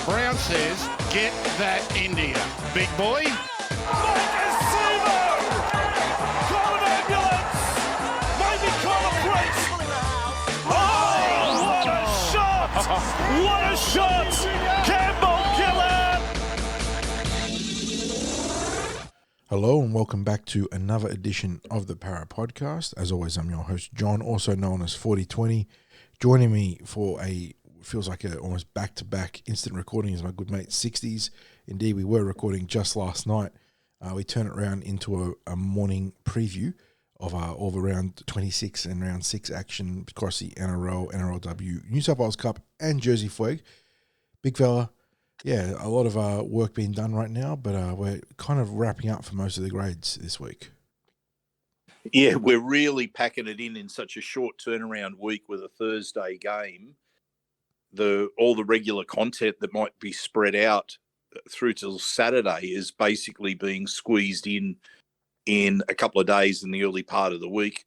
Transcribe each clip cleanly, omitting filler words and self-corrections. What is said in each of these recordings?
Brown says, get that India. Big boy. Call an ambulance! Maybe call a priest! Oh, what a shot! What a shot! Campbell killer! Hello and welcome back to another edition of the Para Podcast. As always, I'm your host, John, also known as 4020. Joining me for feels like a almost back-to-back instant recording is my good mate, Sixties. Indeed, we were recording just last night. We turned it around into a morning preview of all the round 26 and round 6 action across the NRL, NRLW, New South Wales Cup and Jersey Flegg. Big fella, yeah, a lot of work being done right now, but we're kind of wrapping up for most of the grades this week. Yeah, we're really packing it in such a short turnaround week with a Thursday game. All the regular content that might be spread out through till Saturday is basically being squeezed in a couple of days in the early part of the week.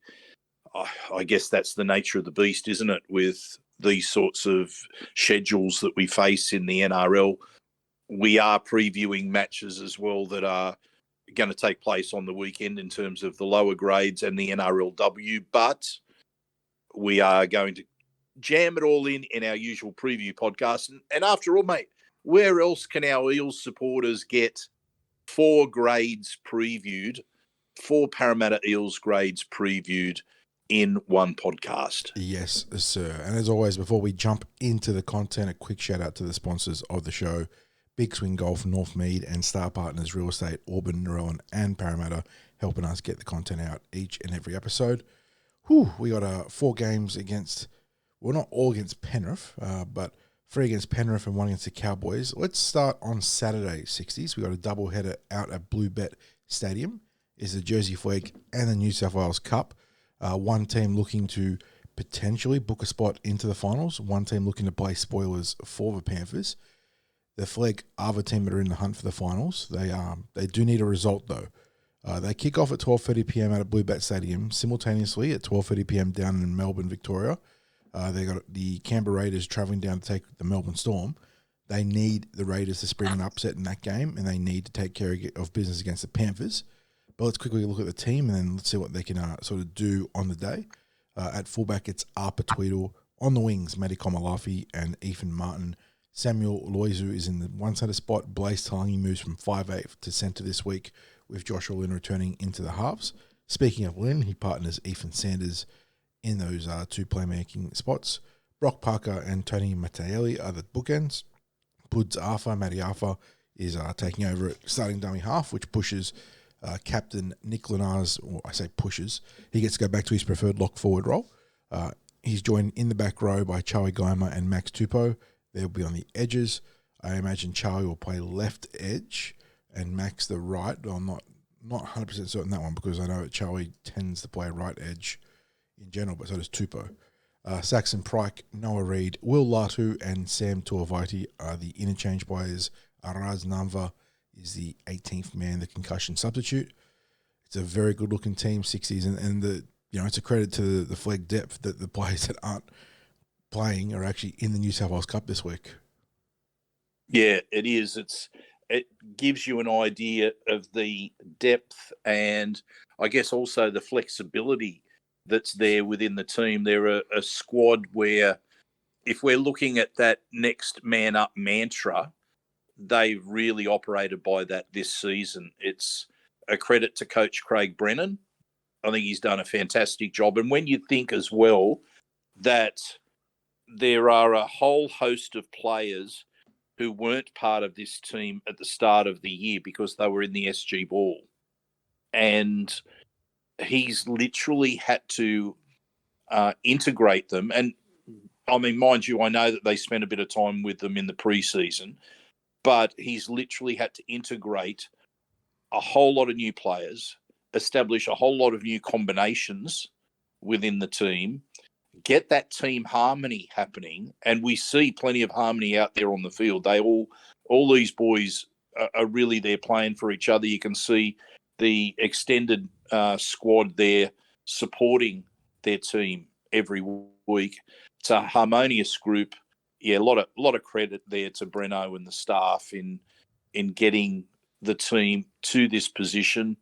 I guess that's the nature of the beast, isn't it, with these sorts of schedules that we face in the NRL. We are previewing matches as well that are going to take place on the weekend in terms of the lower grades and the NRLW, but we are going to jam it all in our usual preview podcast. And after all, mate, where else can our Eels supporters get 4 grades previewed, 4 Parramatta Eels grades previewed in one podcast? Yes, sir. And as always, before we jump into the content, a quick shout out to the sponsors of the show, Big Swing Golf, Northmead, and Star Partners Real Estate, Auburn, Narellan, and Parramatta, helping us get the content out each and every episode. We got 4 games against, well, not all against Penrith, but 3 against Penrith and 1 against the Cowboys. Let's start on Saturday, 60s. We got a doubleheader out at Bluebet Stadium. Is the Jersey Flegg and the New South Wales Cup. One team looking to potentially book a spot into the finals. One team looking to play spoilers for the Panthers. The Flegg are the team that are in the hunt for the finals. They do need a result, though. They kick off at 12:30pm out at Bluebet Stadium, simultaneously at 12:30pm down in Melbourne, Victoria. They got the Canberra Raiders travelling down to take the Melbourne Storm. They need the Raiders to spring an upset in that game, and they need to take care of business against the Panthers. But let's quickly look at the team, and then let's see what they can sort of do on the day. At fullback, it's Arpa Tweedle. On the wings, Matty Komalafi and Ethan Martin. Samuel Loizu is in the one-centre spot. Blaze Talangi moves from 5'8" to centre this week, with Joshua Lynn returning into the halves. Speaking of Lynn, he partners Ethan Sanders in those 2 playmaking spots. Brock Parker and Tony Matteelli are the bookends. Buds Arthur, Matty Arthur, is taking over at starting dummy half, which pushes Captain Nick Lenars, or I say pushes, he gets to go back to his preferred lock forward role. He's joined in the back row by Charlie Geimer and Max Tupou. They'll be on the edges. I imagine Charlie will play left edge and Max the right. I'm not 100% certain that one, because I know that Charlie tends to play right edge in general, but so does Tupou. Saxon Pryke, Noah Reid, Will Latu, and Sam Tuavaiti are the interchange players. Araz Namva is the 18th man, the concussion substitute. It's a very good-looking team, 60s, and it's a credit to the Flegg depth that the players that aren't playing are actually in the New South Wales Cup this week. Yeah, it is. It gives you an idea of the depth and I guess also the flexibility that's there within the team. They're a squad where, if we're looking at that next man up mantra, they've really operated by that this season. It's a credit to Coach Craig Brennan. I think he's done a fantastic job. And when you think as well that there are a whole host of players who weren't part of this team at the start of the year because they were in the SG Ball, and he's literally had to integrate them. And I mean, mind you, I know that they spent a bit of time with them in the preseason, but he's literally had to integrate a whole lot of new players, establish a whole lot of new combinations within the team, get that team harmony happening. And we see plenty of harmony out there on the field. All these boys are really there playing for each other. You can see the extended squad there supporting their team every week. It's a harmonious group. Yeah, a lot of credit there to Breno and the staff in getting the team to this position.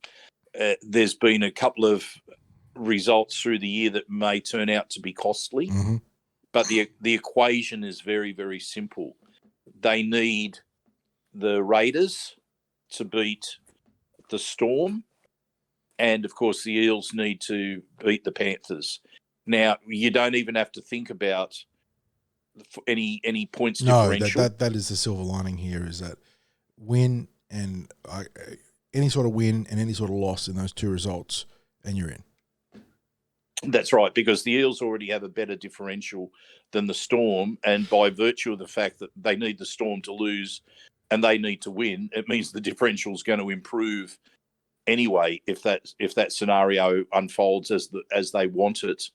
There's been a couple of results through the year that may turn out to be costly, but the equation is very, very simple. They need the Raiders to beat the Storm, and of course the Eels need to beat the Panthers. Now, you don't even have to think about any points differential. No, that is the silver lining here, is that win and any sort of win and any sort of loss in those two results, and you're in. That's right, because the Eels already have a better differential than the Storm, and by virtue of the fact that they need the Storm to lose and they need to win, it means the differential is going to improve anyway if that scenario unfolds as they want it.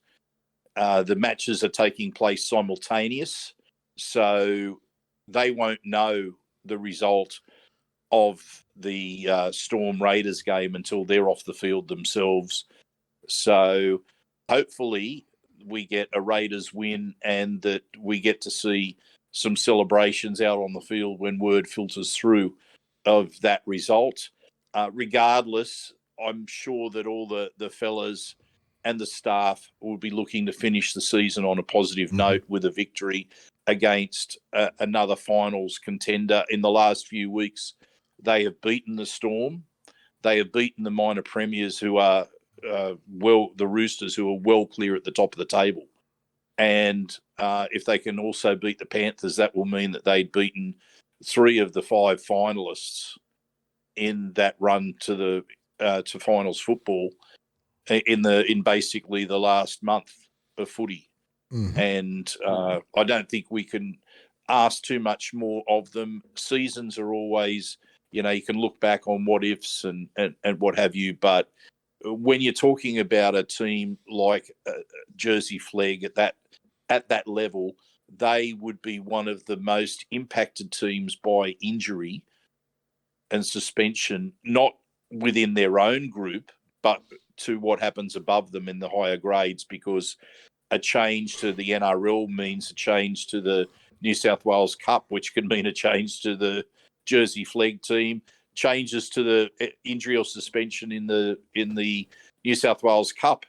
The matches are taking place simultaneous, so they won't know the result of the Storm Raiders game until they're off the field themselves. So hopefully we get a Raiders win and that we get to see some celebrations out on the field when word filters through of that result. Regardless, I'm sure that all the fellas and the staff will be looking to finish the season on a positive note with a victory against another finals contender. In the last few weeks, they have beaten the Storm. They have beaten the minor premiers who are the Roosters, who are well clear at the top of the table. And if they can also beat the Panthers, that will mean that they'd beaten 3 of the 5 finalists in that run to finals football in basically the last month of footy. And I don't think we can ask too much more of them. Seasons are always, you can look back on what ifs and what have you, but when you're talking about a team like Jersey Flegg at that level, they would be one of the most impacted teams by injury and suspension, not within their own group, but to what happens above them in the higher grades, because a change to the NRL means a change to the New South Wales Cup, which can mean a change to the Jersey Flegg team. Changes to the injury or suspension in the New South Wales Cup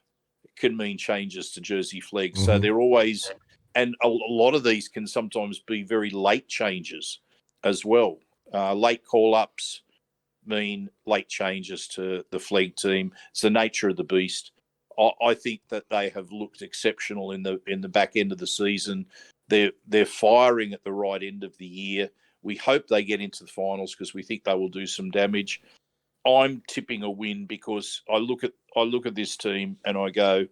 can mean changes to Jersey Flegg. So they're always, and a lot of these can sometimes be very late changes as well. Late call-ups mean late changes to the Flegg team. It's the nature of the beast. I think that they have looked exceptional in the back end of the season. They're firing at the right end of the year. We hope they get into the finals because we think they will do some damage. I'm tipping a win because I look at this team and I go,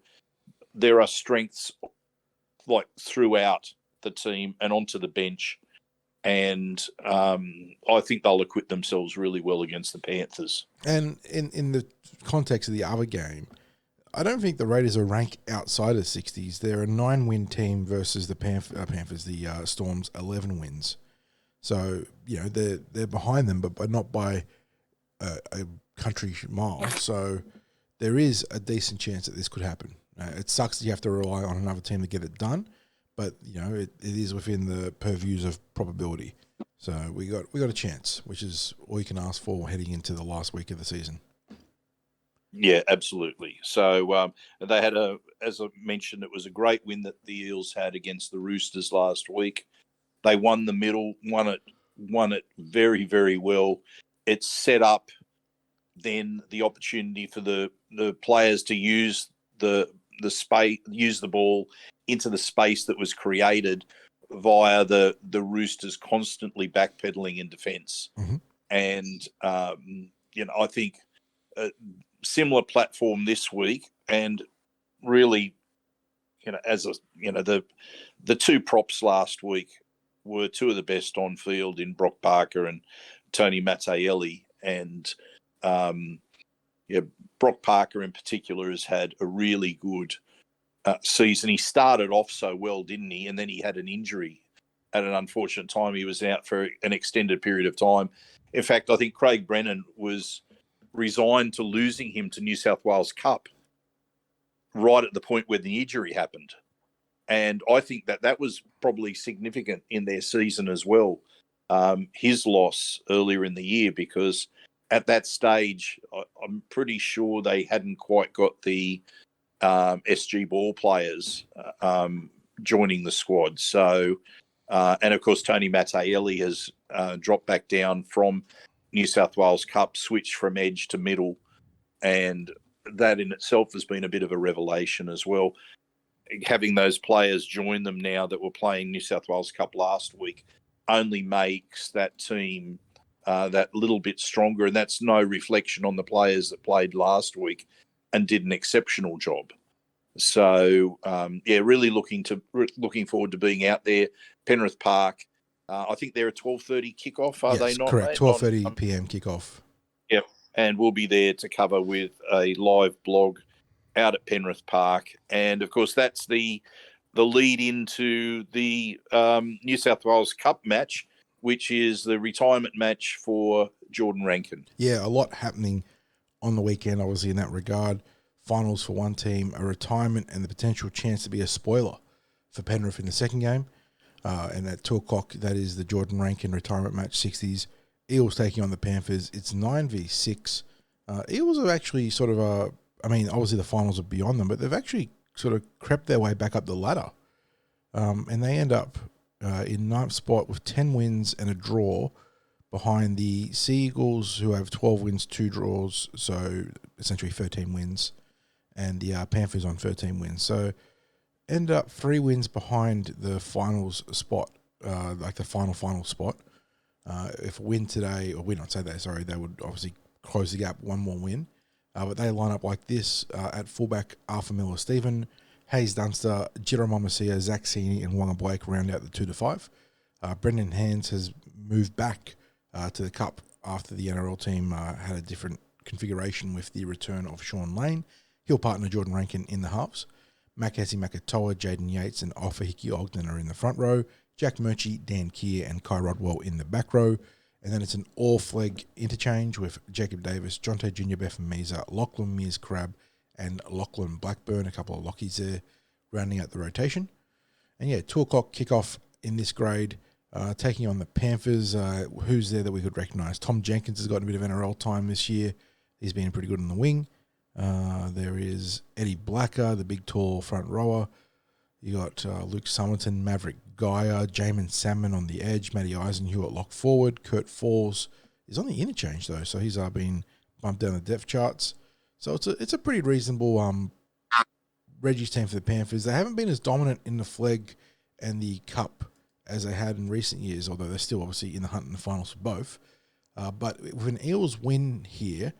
there are strengths like throughout the team and onto the bench, and I think they'll acquit themselves really well against the Panthers. And in the context of the other game, I don't think the Raiders are ranked outside of 60s. They're a 9-win team versus the Panthers, the Storm's 11 wins. So, they're behind them, but not by a country mile. So there is a decent chance that this could happen. It sucks that you have to rely on another team to get it done, but, it is within the purviews of probability. So we got a chance, which is all you can ask for heading into the last week of the season. Yeah, absolutely. So they had as I mentioned, it was a great win that the Eels had against the Roosters last week. They won the middle, won it very, very well. It set up then the opportunity for the players to use the space, use the ball into the space that was created via the Roosters constantly backpedaling in defence. And I think a similar platform this week, and really, the 2 props last week were 2 of the best on field in Brock Parker and Tony Mattielli. And Brock Parker in particular has had a really good season. He started off so well, didn't he? And then he had an injury at an unfortunate time. He was out for an extended period of time. In fact, I think Craig Brennan was resigned to losing him to New South Wales Cup right at the point where the injury happened. And I think that was probably significant in their season as well. His loss earlier in the year, because at that stage, I'm pretty sure they hadn't quite got the SG ball players joining the squad. So, and of course, Tony Matteelli has dropped back down from New South Wales Cup, switched from edge to middle, and that in itself has been a bit of a revelation as well. Having those players join them now that were playing New South Wales Cup last week only makes that team that little bit stronger, and that's no reflection on the players that played last week and did an exceptional job. So really looking forward to being out there. Penrith Park, I think they're a 12:30 kickoff, are they not? Correct, 12:30 p.m. kickoff. Yep, and we'll be there to cover with a live blog out at Penrith Park, and of course that's the lead into the New South Wales Cup match, which is the retirement match for Jordan Rankin. Yeah, a lot happening on the weekend, obviously, in that regard. Finals for one team, a retirement, and the potential chance to be a spoiler for Penrith in the second game. And at 2 o'clock, that is the Jordan Rankin retirement match, 60s. Eels taking on the Panthers. It's 9v6. Eels have actually sort of, obviously the finals are beyond them, but they've actually sort of crept their way back up the ladder. And they end up in ninth spot with 10 wins and a draw behind the Sea Eagles, who have 12 wins, 2 draws, so essentially 13 wins, and the Panthers on 13 wins. So end up 3 wins behind the finals spot, like the final spot. If win today, or win on Saturday, sorry, they would obviously close the gap, 1 more win. But they line up like this: at fullback, Arthur Miller-Stephen, Hayes Dunster, Jiro Momosia, Zach Sini, and Wanga Blake round out the 2 to 5. Brendan Hands has moved back to the Cup after the NRL team had a different configuration with the return of Sean Lane. He'll partner Jordan Rankin in the halves. Makasi Makatoa, Jaden Yates, and Alpha Hickey Ogden are in the front row. Jack Murchie, Dan Keir, and Kai Rodwell in the back row. And then it's an all-Flegg interchange with Jacob Davis, Jonte Junior, Bethan Meza, Lachlan Mears Crab, and Lachlan Blackburn, a couple of Lockies there, rounding out the rotation. And 2 o'clock kickoff in this grade, taking on the Panthers. Who's there that we could recognise? Tom Jenkins has gotten a bit of NRL time this year. He's been pretty good on the wing. There is Eddie Blacker, the big, tall front rower. You got Luke Summerton, Maverick Geyer, Jamin Salmon on the edge, Matty Eisenhuw at lock forward. Kurt Falls is on the interchange, though, so he's been bumped down the depth charts. So it's a pretty reasonable Reggie's team for the Panthers. They haven't been as dominant in the Flegg and the Cup as they had in recent years, although they're still obviously in the hunt in the finals for both. But with an Eels win here,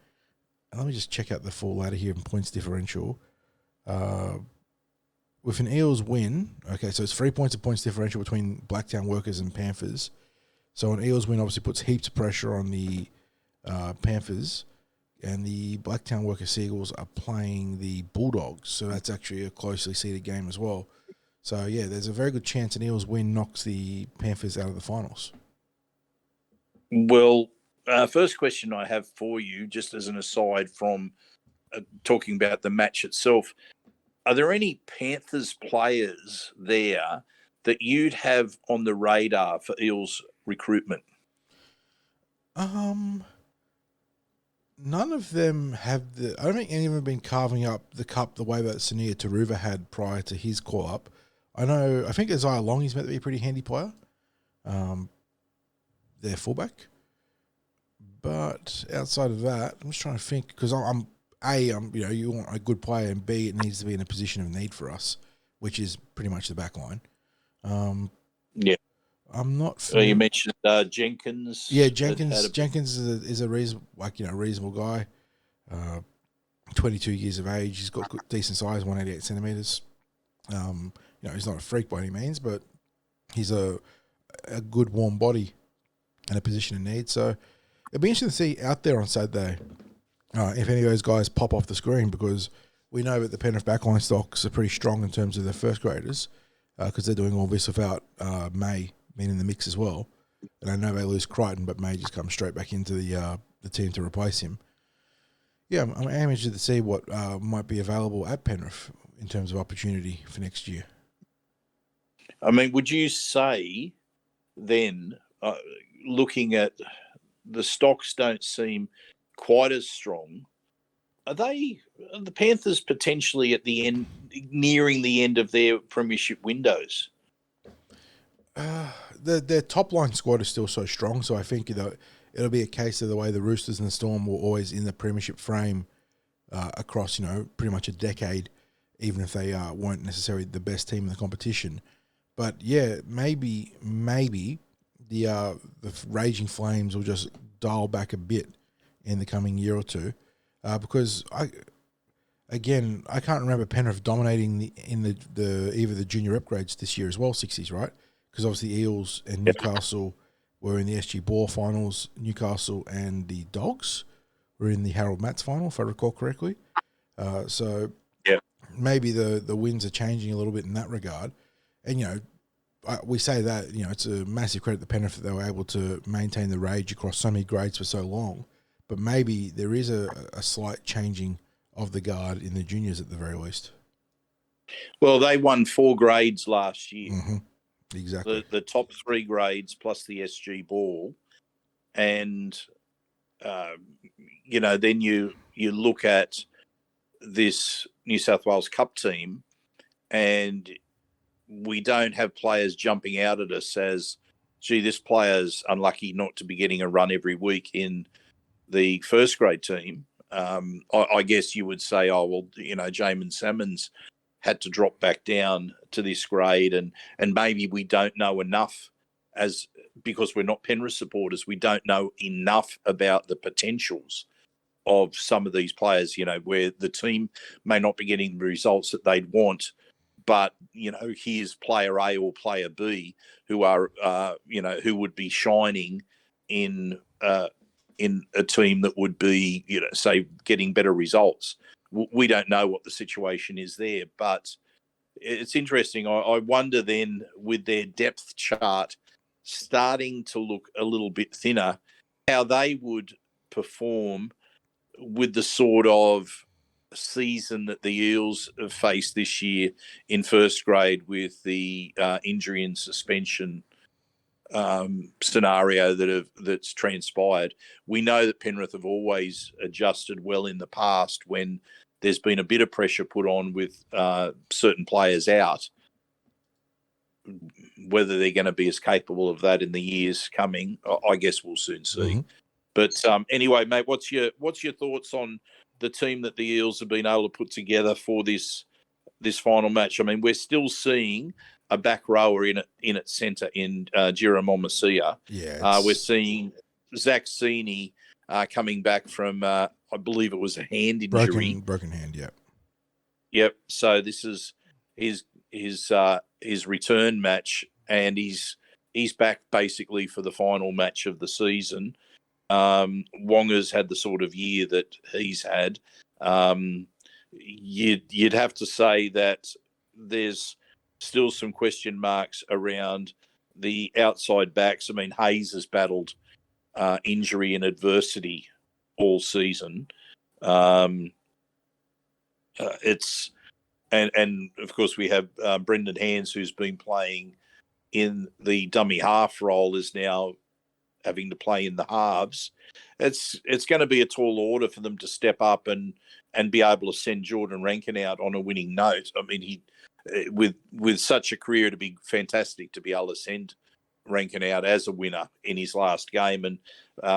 and let me just check out the full ladder here in points differential. With an Eels win, okay, so it's 3 points of points differential between Blacktown Workers and Panthers. So an Eels win obviously puts heaps of pressure on the Panthers, and the Blacktown Worker Seagulls are playing the Bulldogs, so that's actually a closely seeded game as well. So, yeah, there's a very good chance an Eels win knocks the Panthers out of the finals. Well, first question I have for you, just as an aside from talking about the match itself, are there any Panthers players there that you'd have on the radar for Eels recruitment? None of them have I don't think any of them have been carving up the Cup the way that Sania Taruva had prior to his call-up. I think Isaiah Longy's meant to be a pretty handy player. Their fullback. But outside of that, I'm just trying to think, because you want a good player, and B, it needs to be in a position of need for us, which is pretty much the back line. Yeah. I'm not. So you mentioned Jenkins. Yeah, Jenkins is a reasonable guy. 22 years of age. He's got good, decent size, 188 centimeters. He's not a freak by any means, but he's a good warm body and a position of need. So it'll be interesting to see out there on Saturday if any of those guys pop off the screen, because we know that the Penrith backline stocks are pretty strong in terms of their first graders, because they're doing all this without May being in the mix as well. And I know they lose Crichton, but May just comes straight back into the team to replace him. Yeah, I'm interested to see what might be available at Penrith in terms of opportunity for next year. I mean, would you say then, looking at the stocks don't seem quite as strong, are the Panthers potentially at the end, nearing the end of their premiership windows? Their top line squad is still so strong, so I think it'll be a case of the way the Roosters and the Storm were always in the premiership frame across pretty much a decade, even if they weren't necessarily the best team in the competition. But yeah, maybe the Raging Flames will just dial back a bit in the coming year or two, because I can't remember Penrith dominating either the junior upgrades this year as well, 60s, right? Because obviously Eels and Newcastle were in the SG Ball finals. Newcastle and the Dogs were in the Harold Matts final, if I recall correctly. So maybe the winds are changing a little bit in that regard. And, we say that, it's a massive credit to Penrith that they were able to maintain the rage across so many grades for so long. But maybe there is a slight changing of the guard in the juniors at the very least. Well, they won 4 grades last year. Mm-hmm. Exactly. The top 3 grades plus the SG Ball. And, then you look at this New South Wales Cup team, and we don't have players jumping out at us as, gee, this player's unlucky not to be getting a run every week in the first grade team. I guess you would say, Jamin Salmons had to drop back down to this grade, and maybe we don't know enough because we're not Penrith supporters, we don't know enough about the potentials of some of these players, where the team may not be getting the results that they'd want, but, here's player A or player B who are, who would be shining in a team that would be, say, getting better results. We don't know what the situation is there, but it's interesting. I wonder then, with their depth chart starting to look a little bit thinner, how they would perform with the sort of season that the Eels have faced this year in first grade, with the injury and suspension scenario that's transpired. We know that Penrith have always adjusted well in the past when there's been a bit of pressure put on with certain players out. Whether they're going to be as capable of that in the years coming, I guess we'll soon see. Mm-hmm. But anyway, mate, what's your thoughts on the team that the Eels have been able to put together for this final match? I mean, we're still seeing a back rower in its centre in Jerome Masia. Yeah, we're seeing Zach Sini coming back from, I believe it was a hand injury. Broken hand, yeah. Yep. So this is his return match, and he's back basically for the final match of the season. Wonga's had the sort of year that he's had. You'd have to say that there's still some question marks around the outside backs. I mean, Hayes has battled injury and adversity all season. It's and of course we have Brendan Hands, who's been playing in the dummy half role, is now having to play in the halves. It's going to be a tall order for them to step up and be able to send Jordan Rankin out on a winning note. I mean, he with such a career, to be fantastic to be able to send Rankin out as a winner in his last game, and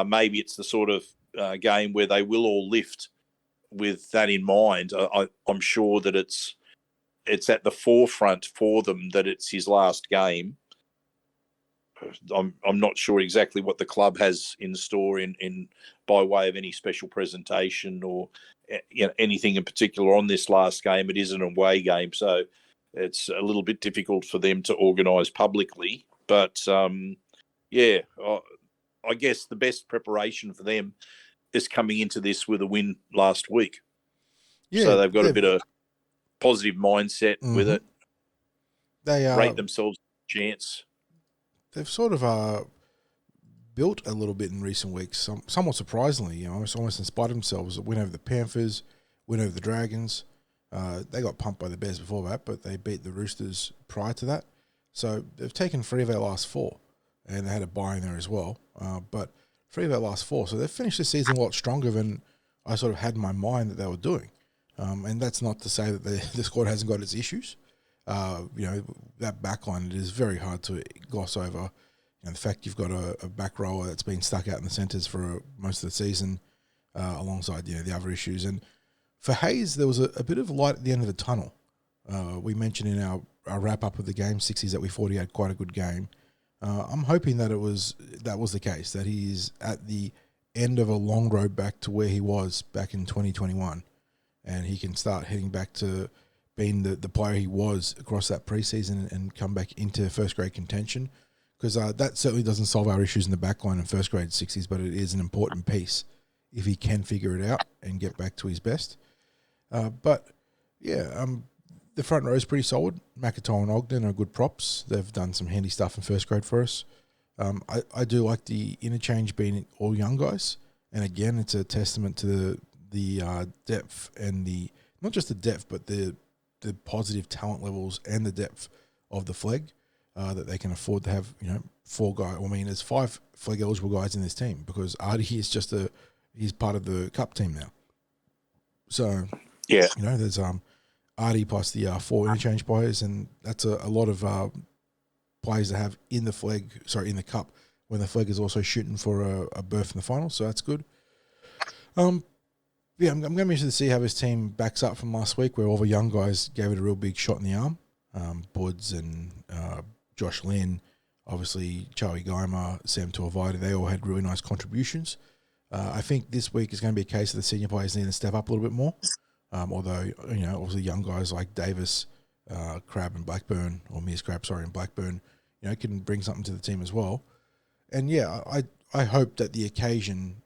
maybe it's the sort of game where they will all lift with that in mind. I'm sure that it's at the forefront for them that it's his last game. I'm not sure exactly what the club has in store in by way of any special presentation or anything in particular on this last game. It is an away game, so it's a little bit difficult for them to organise publicly. But I guess the best preparation for them is coming into this with a win last week. Yeah, so they've got a bit of positive mindset with it. They rate themselves a chance. They've sort of built a little bit in recent weeks, somewhat surprisingly. Almost in spite of themselves. A win over the Panthers, win over the Dragons. They got pumped by the Bears before that, but they beat the Roosters prior to that. So they've taken 3 of our last 4, and they had a bye in there as well. But 3 of our last 4, so they've finished the season a lot stronger than I sort of had in my mind that they were doing. And that's not to say that the squad hasn't got its issues. That backline, it is very hard to gloss over. The fact you've got a back rower that's been stuck out in the centres for most of the season, alongside the other issues. And for Hayes, there was a bit of light at the end of the tunnel. We mentioned in our wrap up of the game, 60s that we thought he had quite a good game. I'm hoping that was the case, that he's at the end of a long road back to where he was back in 2021, and he can start heading back to being the player he was across that preseason and come back into first grade contention, because that certainly doesn't solve our issues in the backline in first grade 60s, but it is an important piece if he can figure it out and get back to his best. The front row is pretty solid. McIntyre and Ogden are good props. They've done some handy stuff in first grade for us. I do like the interchange being all young guys, and again, it's a testament to the depth and not just the depth, but the positive talent levels and the depth of the Flegg, that they can afford to have 4 guys. I mean, there's 5 Flegg eligible guys in this team, because Artie is he's part of the Cup team now. So yeah, there's Artie plus the 4 interchange players, and that's a lot of players to have in the Cup, when the Flegg is also shooting for a berth in the final, so that's good. I'm going to be interested to see how his team backs up from last week, where all the young guys gave it a real big shot in the arm. Buds and Josh Lynn, obviously Charlie Geimer, Sam Tuivasa, they all had really nice contributions. I think this week is going to be a case of the senior players need to step up a little bit more. Although, obviously young guys like Davis, Crab and Blackburn, or Mears Crab, and Blackburn, can bring something to the team as well. And I hope that the occasion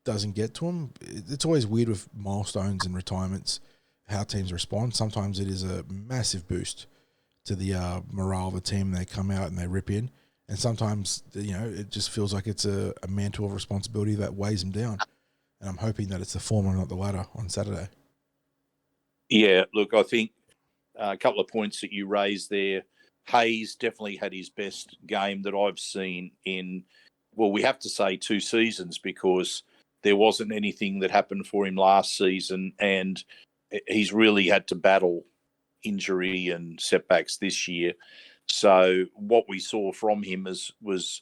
doesn't get to them. It's always weird with milestones and retirements, how teams respond. Sometimes it is a massive boost to the morale of the team. They come out and they rip in. And sometimes, it just feels like it's a mantle of responsibility that weighs them down. And I'm hoping that it's the former, not the latter, on Saturday. Yeah, look, I think a couple of points that you raised there. Hayes definitely had his best game that I've seen in, well, we have to say 2 seasons, because there wasn't anything that happened for him last season, and he's really had to battle injury and setbacks this year. So what we saw from him was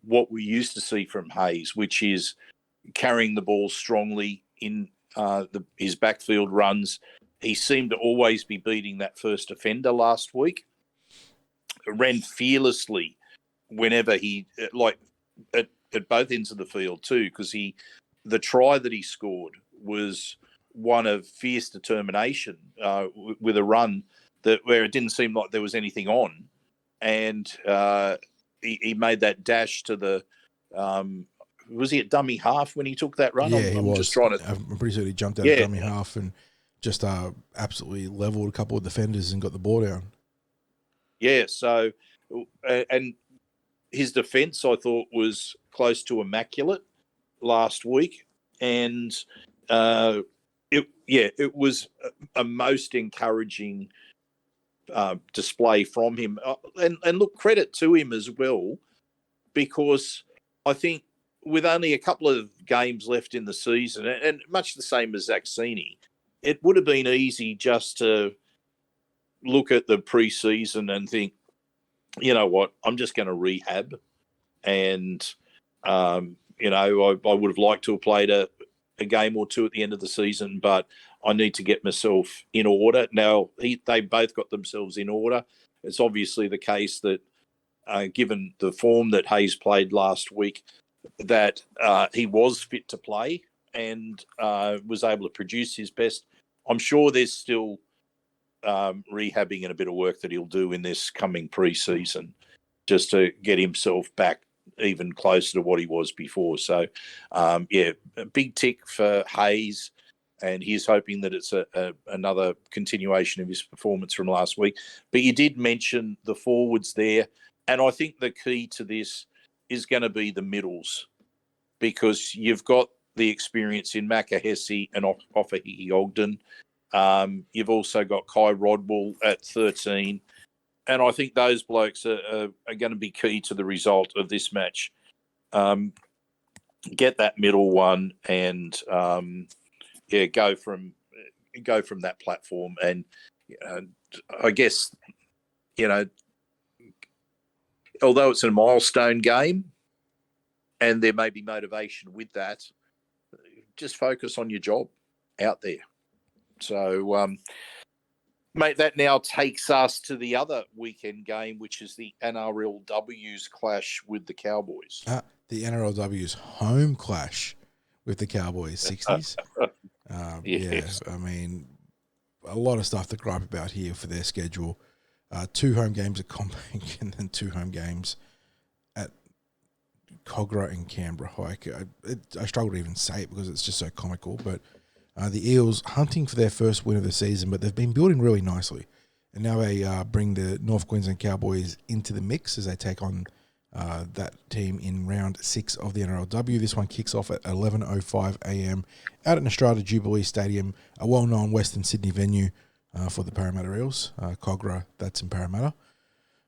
what we used to see from Hayes, which is carrying the ball strongly in his backfield runs. He seemed to always be beating that first offender last week. Ran fearlessly whenever he, at both ends of the field too, because the try that he scored was one of fierce determination with a run where it didn't seem like there was anything on. And he made that dash to the was he at dummy half when he took that run? Yeah, he was. Just trying to. I'm pretty sure he jumped out at dummy half and just absolutely leveled a couple of defenders and got the ball down. Yeah, so and his defence, I thought, was close to immaculate last week, and it was a most encouraging display from him. And look, credit to him as well, because I think with only a couple of games left in the season, and much the same as Zaxini, it would have been easy just to look at the preseason and think, you know what, I'm just going to rehab. And, I would have liked to have played a game or 2 at the end of the season, but I need to get myself in order. Now, they both got themselves in order. It's obviously the case that, given the form that Hayes played last week, that he was fit to play and was able to produce his best. I'm sure there's still rehabbing and a bit of work that he'll do in this coming pre-season just to get himself back even closer to what he was before. So, a big tick for Hayes, and he's hoping that it's another continuation of his performance from last week. But you did mention the forwards there, and I think the key to this is going to be the middles, because you've got the experience in Makahesi and Offahi Ogden. You've also got Kai Rodwell at 13, and I think those blokes are going to be key to the result of this match. Get that middle one and go from that platform. And I guess, although it's a milestone game and there may be motivation with that, just focus on your job out there. So, mate, that now takes us to the other weekend game, which is the NRLW's clash with the Cowboys. The NRLW's home clash with the Cowboys, 60s. Yes. Yeah, I mean, a lot of stuff to gripe about here for their schedule. 2 home games at Combank and then 2 home games at Cogra and Canberra. I struggle to even say it because it's just so comical, but the Eels hunting for their first win of the season, but they've been building really nicely. And now they bring the North Queensland Cowboys into the mix as they take on that team in round 6 of the NRLW. This one kicks off at 11:05 a.m. out at Nostrada Jubilee Stadium, a well-known Western Sydney venue for the Parramatta Eels. Cogra, that's in Parramatta.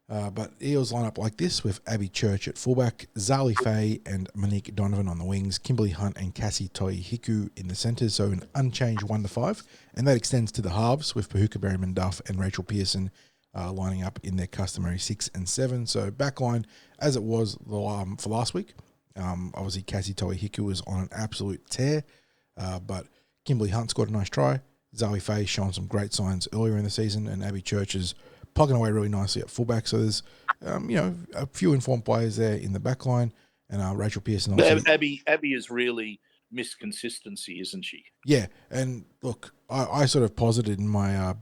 But Eels line up like this with Abby Church at fullback, Zali Faye and Monique Donovan on the wings, Kimberly Hunt and Cassie Toi-Hiku in the centres, so an unchanged 1-5. And that extends to the halves with Pahuka Berryman Duff and Rachel Pearson lining up in their customary 6 and 7. So backline as it was for last week. Obviously, Cassie Toi-Hiku was on an absolute tear, but Kimberly Hunt scored a nice try. Zali Faye showing some great signs earlier in the season, and Abby Church is plugging away really nicely at fullback. So there's, a few informed players there in the back line. And Rachel Pearson. Abby is really missed consistency, isn't she? Yeah. And look, I sort of posited in my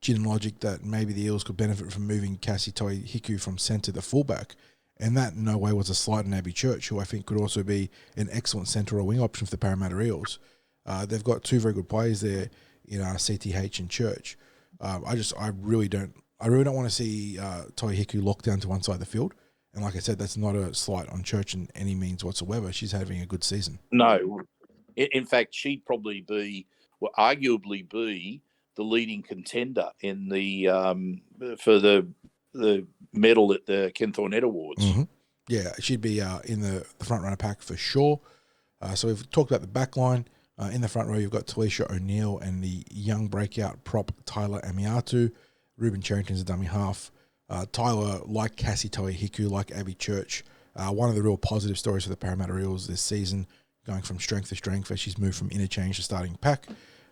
gin logic that maybe the Eels could benefit from moving Cassie Toi-Hiku from centre to fullback. And that in no way was a slight on Abby Church, who I think could also be an excellent centre or wing option for the Parramatta Eels. They've got 2 very good players there in CTH and Church. I really don't want to see Toi-Hiku locked down to one side of the field. And like I said, that's not a slight on Church in any means whatsoever. She's having a good season. No. In fact, she'd probably arguably be the leading contender in the for the medal at the Ken Thornett Awards. Mm-hmm. Yeah, she'd be in the front runner pack for sure. So we've talked about the back line. In the front row, you've got Talisha O'Neill and the young breakout prop Tyler Amiatu. Ruben Charrington's a dummy half. Tyler, like Cassie Toi-Hiku, like Abby Church, one of the real positive stories for the Parramatta Eels this season, going from strength to strength as she's moved from interchange to starting pack.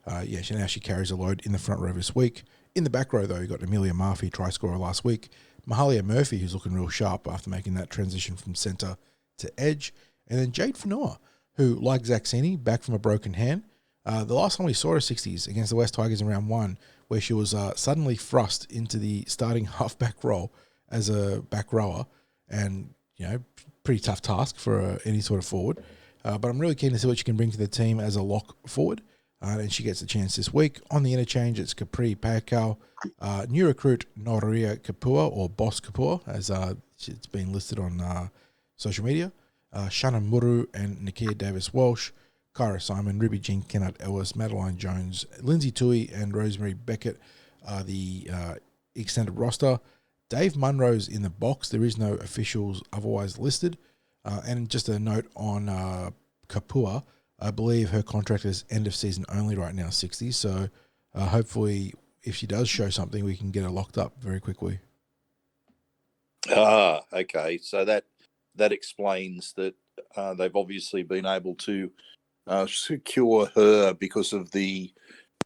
Now she carries a load in the front row this week. In the back row, though, you've got Amelia Murphy, try scorer last week. Mahalia Murphy, who's looking real sharp after making that transition from centre to edge. And then Jade Fanua, who, like Zach Sini, back from a broken hand. The last time we saw her 60s against the West Tigers in round 1, where she was suddenly thrust into the starting halfback role as a back rower, and pretty tough task for any sort of forward. But I'm really keen to see what she can bring to the team as a lock forward, and she gets a chance this week. On the interchange, it's Capri Paikau, new recruit Noria Kapua, or Boss Kapua, as it's been listed on social media. Shannon Muru and Nakia Davis-Walsh, Kyra Simon, Ruby Jean Kennard-Ellis, Madeline Jones, Lindsay Tui and Rosemary Beckett are the extended roster. Dave Munro's in the box. There is no officials otherwise listed. And just a note on Kapua, I believe her contract is end of season only right now, 60. So hopefully if she does show something, we can get her locked up very quickly. Okay. So that explains that they've obviously been able to secure her because of the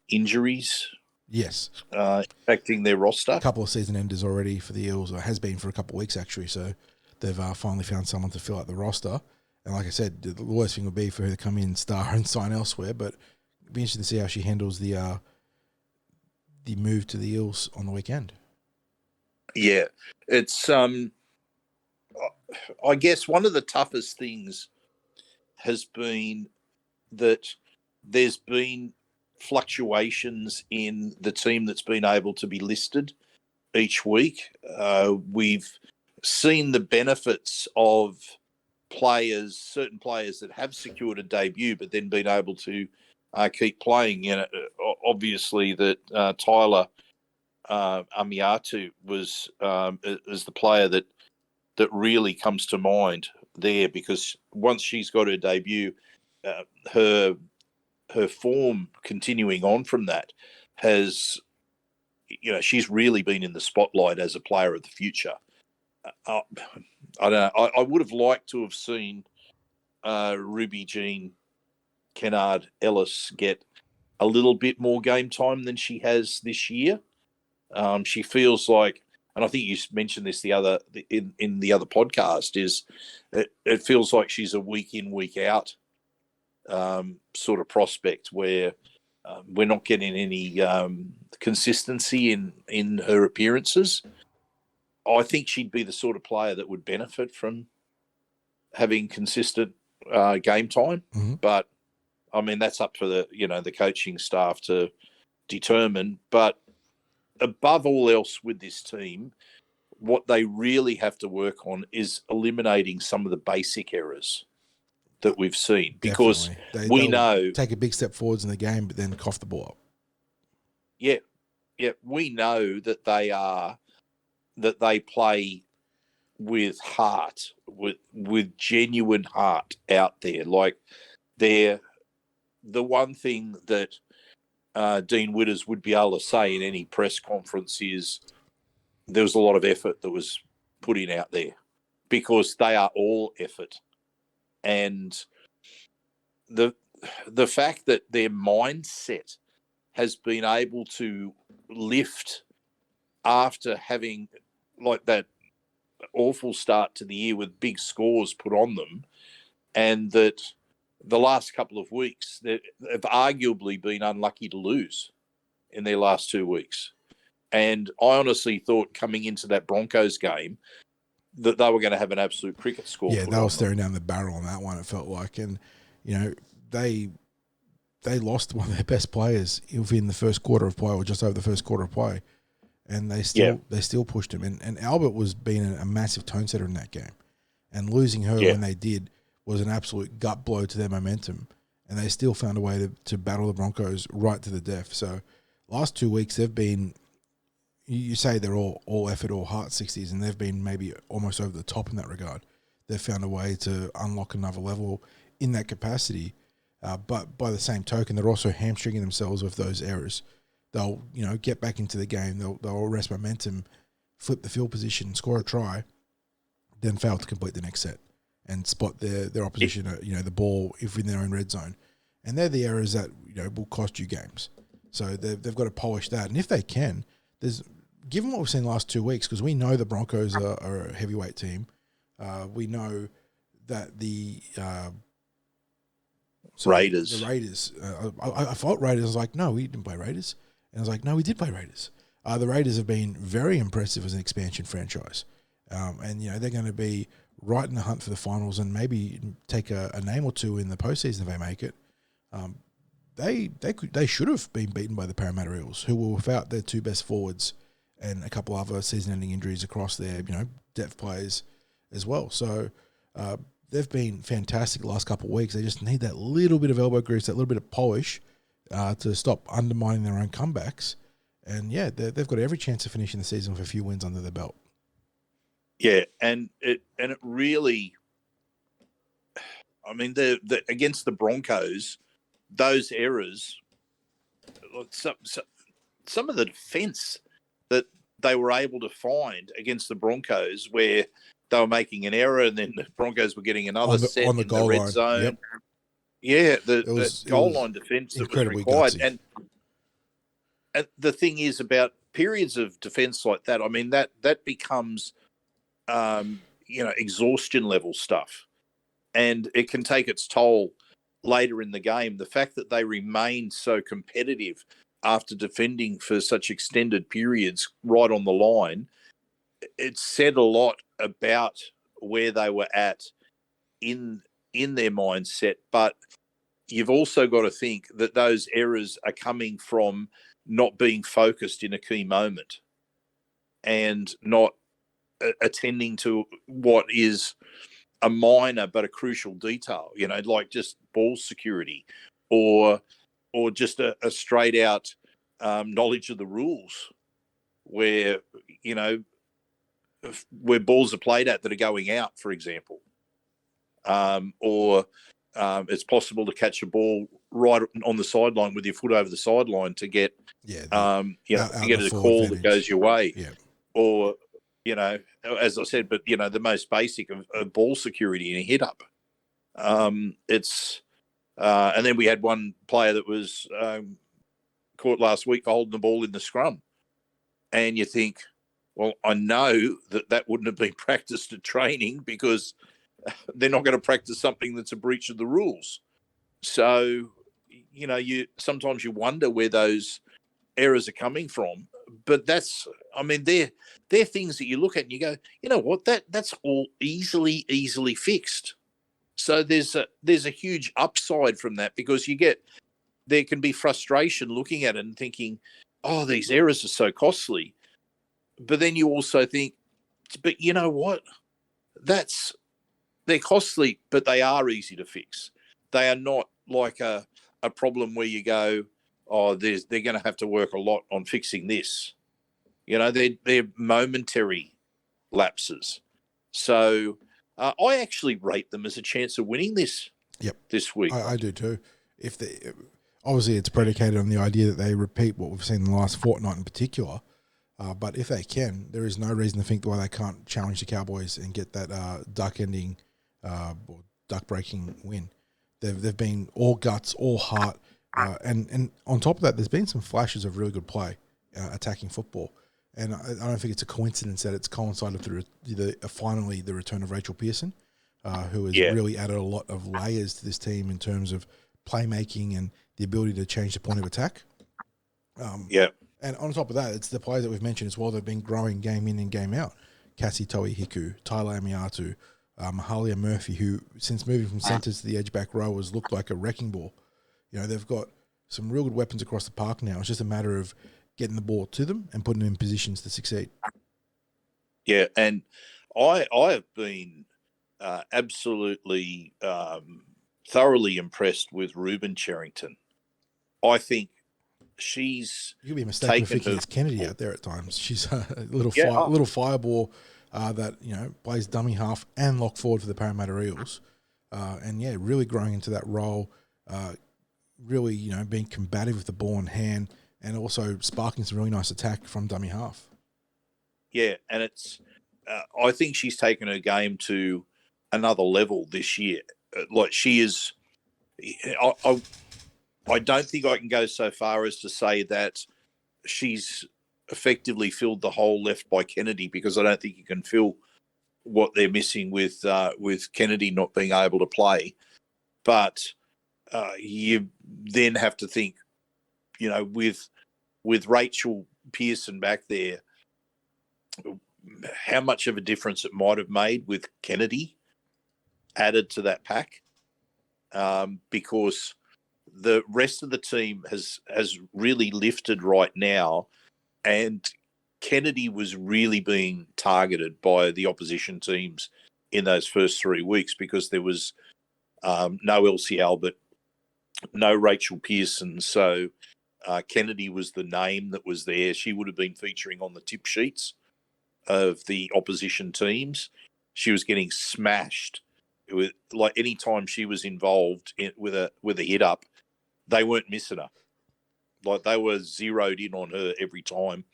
injuries. Yes. Affecting their roster. A couple of season enders already for the Eels, or has been for a couple of weeks actually. So they've finally found someone to fill out the roster. And like I said, the worst thing would be for her to come in, star and sign elsewhere. But it'd be interesting to see how she handles the move to the Eels on the weekend. Yeah, it's I guess one of the toughest things has been that there's been fluctuations in the team that's been able to be listed each week. We've seen the benefits of certain players that have secured a debut, but then been able to keep playing. Obviously that Tyler Amiatu was is the player that really comes to mind there, because once she's got her debut, her form continuing on from that has, she's really been in the spotlight as a player of the future. I don't know. I would have liked to have seen Ruby Jean Kennard Ellis get a little bit more game time than she has this year. She feels like, and I think you mentioned this in the other podcast, is it feels like she's a week in, week out sort of prospect, where we're not getting any consistency in her appearances. I think she'd be the sort of player that would benefit from having consistent game time. Mm-hmm. But I mean, that's up for the coaching staff to determine. But above all else with this team, what they really have to work on is eliminating some of the basic errors that we've seen, because we know take a big step forwards in the game, but then cough the ball up. Yeah, we know that they play with heart, with genuine heart out there. Like, the one thing that Dean Witters would be able to say in any press conference is there was a lot of effort that was put in out there, because they are all effort. And the fact that their mindset has been able to lift after having like that awful start to the year with big scores put on them, and that the last couple of weeks they've arguably been unlucky to lose in their last 2 weeks. And I honestly thought coming into that Broncos game that they were going to have an absolute cricket score. Yeah, they were staring down the barrel on that one, it felt like. And, they lost one of their best players within the first quarter of play, or just over the first quarter of play. And they still pushed him. And Albert was being a massive tone setter in that game. And losing her when they did was an absolute gut blow to their momentum. And they still found a way to battle the Broncos right to the death. So last 2 weeks they've been, you say they're all effort, all heart 60s, and they've been maybe almost over the top in that regard. They've found a way to unlock another level in that capacity. But by the same token, they're also hamstringing themselves with those errors. They'll, get back into the game. They'll arrest momentum, flip the field position, score a try, then fail to complete the next set and spot their opposition, the ball within their own red zone. And they're the errors that, will cost you games. So they've got to polish that. And if they can, given what we've seen the last 2 weeks, because we know the Broncos are a heavyweight team. We know that the Raiders. The Raiders. I thought Raiders. I was like, no, we didn't play Raiders. And I was like, no, we did play Raiders. The Raiders have been very impressive as an expansion franchise. And, they're going to be right in the hunt for the finals and maybe take a name or two in the postseason if they make it. They should have been beaten by the Parramatta Eels, who were without their two best forwards and a couple other season-ending injuries across their, depth players as well. So they've been fantastic the last couple of weeks. They just need that little bit of elbow grease, that little bit of polish to stop undermining their own comebacks. And, they've got every chance of finishing the season with a few wins under their belt. Yeah, and it really, I mean, the against the Broncos, those errors, some of the defence that they were able to find against the Broncos, where they were making an error and then the Broncos were getting another set on the goal red line. Zone. Yep. Yeah, the goal line defence that was required. Gutsy. And the thing is about periods of defence like that, I mean, that becomes, exhaustion level stuff. And it can take its toll later in the game. The fact that they remained so competitive after defending for such extended periods right on the line, it said a lot about where they were at in their mindset. But you've also got to think that those errors are coming from not being focused in a key moment and not attending to what is a minor but a crucial detail, like just ball security or just a straight out knowledge of the rules. where, you know, where balls are played at that are going out, for example. Or it's possible to catch a ball right on the sideline with your foot over the sideline to get, to get a call that goes your way. Yeah. Or, you know, as I said, but, you know, the most basic of ball security in a hit up. And then we had one player that was caught last week for holding the ball in the scrum. And you think, well, I know that wouldn't have been practiced at training because they're not going to practice something that's a breach of the rules. So, you know, sometimes you wonder where those errors are coming from. But they're things that you look at and you go, you know what, that's all easily fixed. So there's a huge upside from that, because there can be frustration looking at it and thinking, oh, these errors are so costly. But then you also think, but you know what, they're costly, but they are easy to fix. They are not like a problem where you go, oh, they're going to have to work a lot on fixing this. You know, they're momentary lapses. So I actually rate them as a chance of winning this. This week. I do too. Obviously it's predicated on the idea that they repeat what we've seen in the last fortnight in particular. But if they can, there is no reason to think why they can't challenge the Cowboys and get that duck-ending or duck-breaking win. They've been all guts, all heart, and on top of that, there's been some flashes of really good play, attacking football. And I don't think it's a coincidence that it's coincided through finally the return of Rachel Pearson, who has really added a lot of layers to this team in terms of playmaking and the ability to change the point of attack. And on top of that, it's the players that we've mentioned as well that have been growing game in and game out. Cassie Toei Hiku, Tyler Amiatu, Mahalia Murphy, who since moving from centres to the edge back row has looked like a wrecking ball. You know, they've got some real good weapons across the park now. It's just a matter of getting the ball to them and putting them in positions to succeed. Yeah, and I have been absolutely thoroughly impressed with Ruben Cherrington. I think she's you could be mistaken for thinking it's Kennedy out there at times. She's a little fireball that, you know, plays dummy half and lock forward for the Parramatta Eels, and really growing into that role. Really, you know, being combative with the ball in hand and also sparking some really nice attack from dummy half. Yeah, and it's I think she's taken her game to another level this year. Like she is, I don't think I can go so far as to say that she's effectively filled the hole left by Kennedy, because I don't think you can fill what they're missing with Kennedy not being able to play. But you then have to think, you know, with Rachel Pearson back there, how much of a difference it might have made with Kennedy added to that pack, because the rest of the team has really lifted right now, and Kennedy was really being targeted by the opposition teams in those first 3 weeks because there was no Elsie Albert, no Rachel Pearson. So Kennedy was the name that was there. She would have been featuring on the tip sheets of the opposition teams. She was getting smashed. It was like any time she was involved with a hit up, they weren't missing her. Like they were zeroed in on her every time.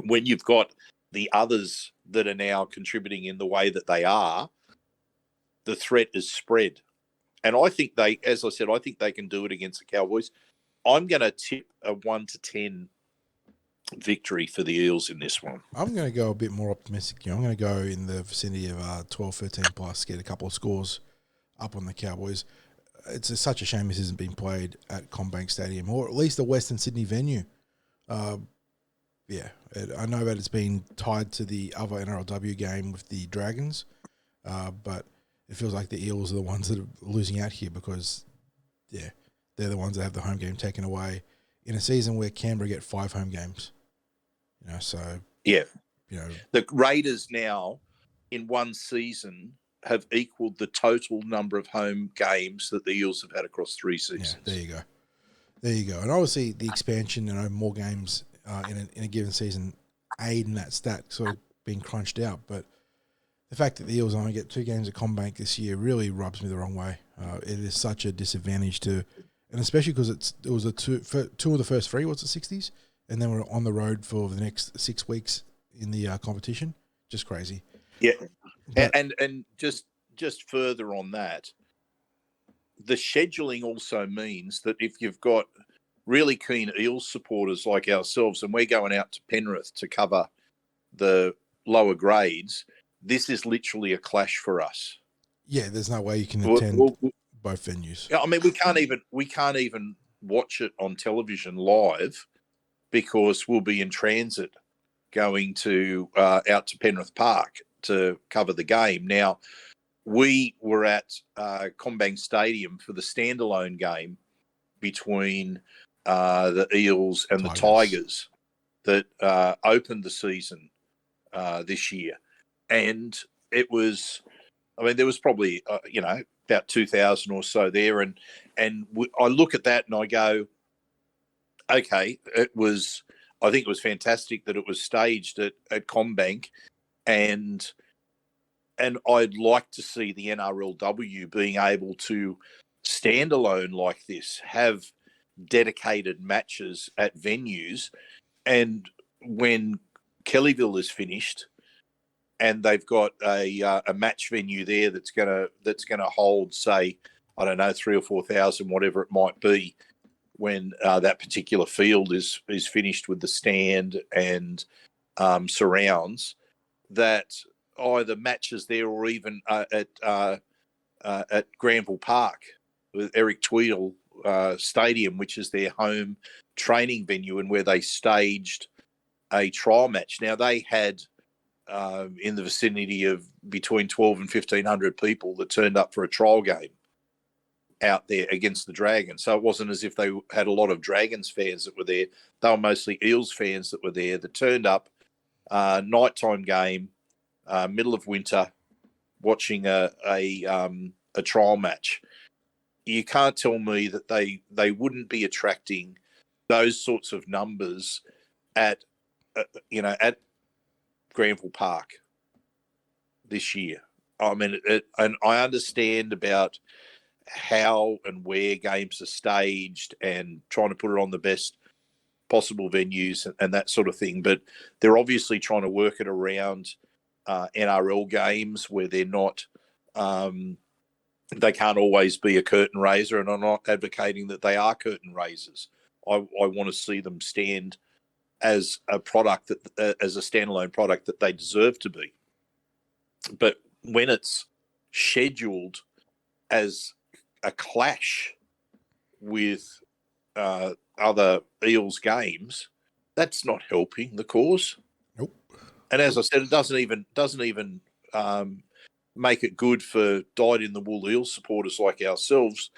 When you've got the others that are now contributing in the way that they are, the threat is spread. And I think as I said, I think they can do it against the Cowboys. I'm going to tip a 1-10 victory for the Eels in this one. I'm going to go a bit more optimistic. I'm going to go in the vicinity of 12-13 plus, get a couple of scores up on the Cowboys. It's such a shame this isn't being played at CommBank Stadium, or at least a Western Sydney venue. I know that it's been tied to the other NRLW game with the Dragons, but it feels like the Eels are the ones that are losing out here because, they're the ones that have the home game taken away in a season where Canberra get 5 home games. The Raiders now in one season have equaled the total number of home games that the Eels have had across 3 seasons. Yeah, there you go. And obviously the expansion, more games in a given season aid in that stat sort of being crunched out. But the fact that the Eels only get 2 games at CommBank this year really rubs me the wrong way. It is such a disadvantage to, and especially because it was two of the first 3 was the 60s, and then we're on the road for the next 6 weeks in the competition. Just crazy. Yeah, But, and just further on that, the scheduling also means that if you've got really keen Eels supporters like ourselves, and we're going out to Penrith to cover the lower grades, this is literally a clash for us. yeah, there's no way you can attend both venues. Yeah, I mean, we can't even watch it on television live because we'll be in transit going to out to Penrith Park to cover the game. Now, we were at CommBank Stadium for the standalone game between the Eels and the Tigers that opened the season this year. And it was, I mean, there was probably, about 2,000 or so there. And I look at that and I go, okay, I think it was fantastic that it was staged at CommBank. And I'd like to see the NRLW being able to stand alone like this, have dedicated matches at venues. And when Kellyville is finished, and they've got a match venue there that's gonna hold, say, I don't know, 3,000 or 4,000, whatever it might be, when that particular field is finished with the stand and surrounds, that either matches there or even at Granville Park with Eric Tweedle Stadium, which is their home training venue and where they staged a trial match. Now, they had in the vicinity of between 12 and 1,500 people that turned up for a trial game out there against the Dragons. So it wasn't as if they had a lot of Dragons fans that were there. They were mostly Eels fans that were there that turned up, nighttime game, middle of winter, watching a trial match. You can't tell me that they wouldn't be attracting those sorts of numbers at Granville Park this year. I mean, and I understand about how and where games are staged and trying to put it on the best possible venues and that sort of thing, but they're obviously trying to work it around NRL games where they're not, they can't always be a curtain raiser, and I'm not advocating that they are curtain raisers. I want to see them stand as a product that, as a standalone product that they deserve to be. But when it's scheduled as a clash with other Eels games, that's not helping the cause. Nope. And as I said, it doesn't even make it good for dyed-in-the-wool Eels supporters like ourselves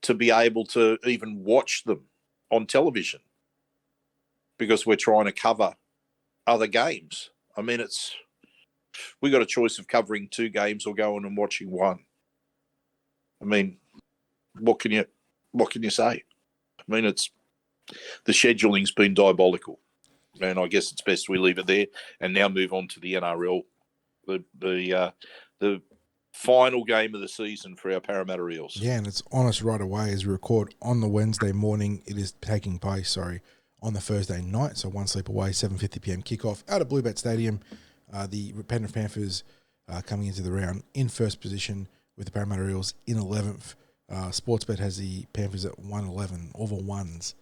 to be able to even watch them on television, because we're trying to cover other games. I mean, we got a choice of covering 2 games or going and watching 1. I mean, what can you say? I mean, the scheduling's been diabolical, and I guess it's best we leave it there and now move on to the NRL, the final game of the season for our Parramatta Eels. Yeah, and it's on us right away as we record on the Wednesday morning. It is taking place, on the Thursday night, so one sleep away, 7:50 p.m. kickoff out at Bluebet Stadium. The Penrith Panthers coming into the round in first position with the Parramatta Eels in 11th. Sportsbet has the Panthers at 111, all the ones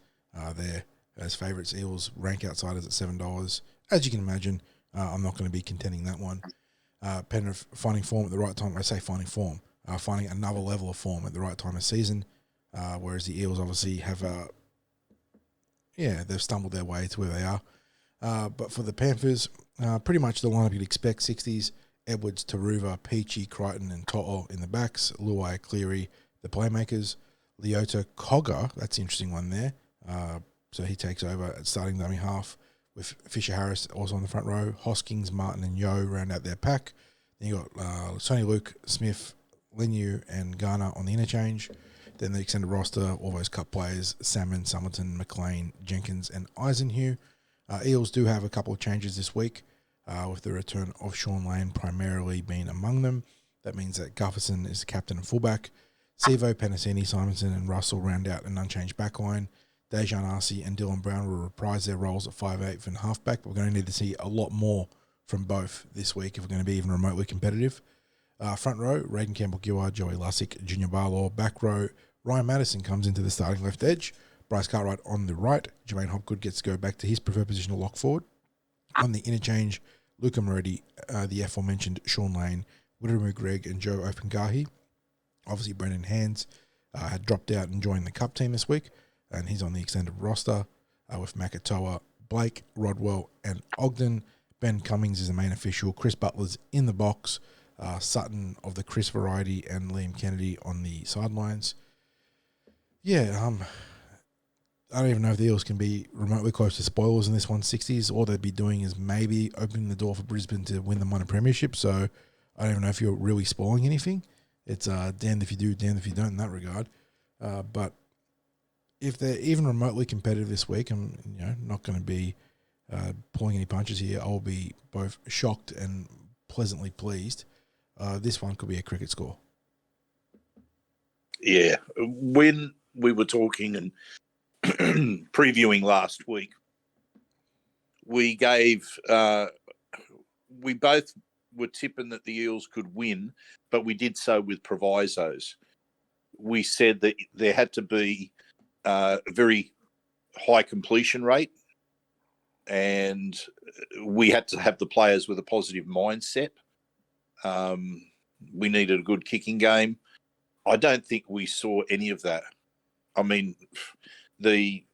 there as favourites. Eels rank outsiders at $7. As you can imagine, I'm not going to be contending that one. Penrith finding form at the right time. I say finding form, finding another level of form at the right time of season, whereas the Eels obviously have they've stumbled their way to where they are. But for the Panthers, pretty much the lineup you'd expect: 60s, Edwards, Taruva, Peachy, Crichton, and To'o in the backs, Luai, Cleary, the playmakers, Leota, Cogger, that's an interesting one there. So he takes over at starting dummy half with Fisher Harris also on the front row. Hoskins, Martin, and Yo round out their pack. Then you got Sonny Luke, Smith, Linu, and Garner on the interchange. Then the extended roster, all those cup players: Salmon, Summerton, McLean, Jenkins, and Eisenhue. Eels do have a couple of changes this week, with the return of Sean Lane primarily being among them. That means that Gufferson is the captain and fullback. Sevo, Penasini, Simonson and Russell round out an unchanged backline. Dejan Arce and Dylan Brown will reprise their roles at 5'8" and halfback, but we're going to need to see a lot more from both this week if we're going to be even remotely competitive. Front row, Reagan Campbell-Gillard, Joey Lussick, Junior Barlaw. Back row, Ryan Madison comes into the starting left edge. Bryce Cartwright on the right. Jermaine Hopgood gets to go back to his preferred position of lock forward. On the interchange, Luca Moretti, the aforementioned Sean Lane, Witteramu Greg and Joe Opengahi. Obviously, Brendan Hands had dropped out and joined the Cup team this week, and he's on the extended roster with Makatoa, Blake, Rodwell and Ogden. Ben Cummings is the main official. Chris Butler's in the box. Sutton of the Chris variety and Liam Kennedy on the sidelines. Yeah, I don't even know if the Eels can be remotely close to spoilers in this 160s. All they'd be doing is maybe opening the door for Brisbane to win the minor premiership. So I don't even know if you're really spoiling anything. It's damned if you do, damned if you don't in that regard. But if they're even remotely competitive this week, I'm not going to be pulling any punches here. I'll be both shocked and pleasantly pleased. This one could be a cricket score. Yeah, when we were talking and previewing last week, we both were tipping that the Eels could win, but we did so with provisos. We said that there had to be a very high completion rate, and we had to have the players with a positive mindset. We needed a good kicking game. I don't think we saw any of that. I mean, the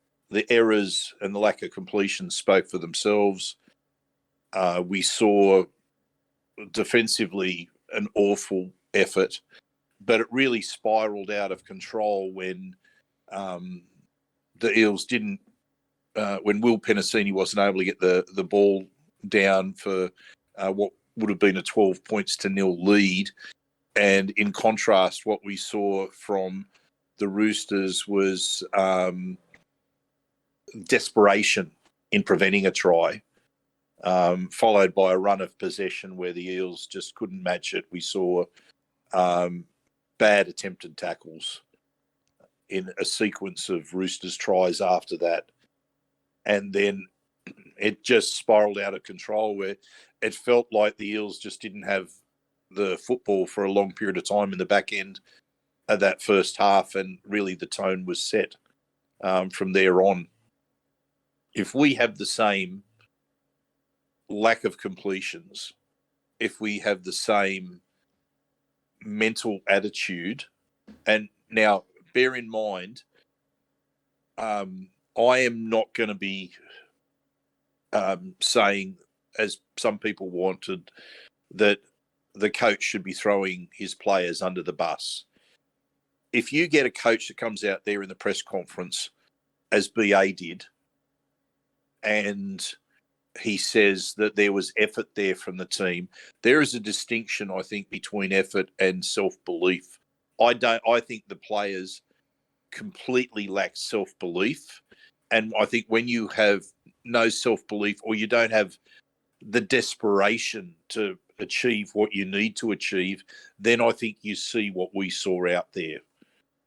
errors and the lack of completion spoke for themselves. We saw defensively an awful effort, but it really spiraled out of control when the Eels didn't, when Will Penasini wasn't able to get the ball down for what would have been a 12 points to nil lead. And in contrast, what we saw from the Roosters was desperation in preventing a try, followed by a run of possession where the Eels just couldn't match it. We saw bad attempted tackles in a sequence of Roosters tries after that. And then it just spiraled out of control where it felt like the Eels just didn't have the football for a long period of time in the back end of that first half, and really the tone was set from there on. If we have the same lack of completions, if we have the same mental attitude, and now bear in mind, I am not going to be saying, as some people wanted, that the coach should be throwing his players under the bus. If you get a coach that comes out there in the press conference, as BA did, and he says that there was effort there from the team, there is a distinction, I think, between effort and self-belief. I think the players completely lack self-belief. And I think when you have no self-belief, or you don't have the desperation to achieve what you need to achieve, then I think you see what we saw out there.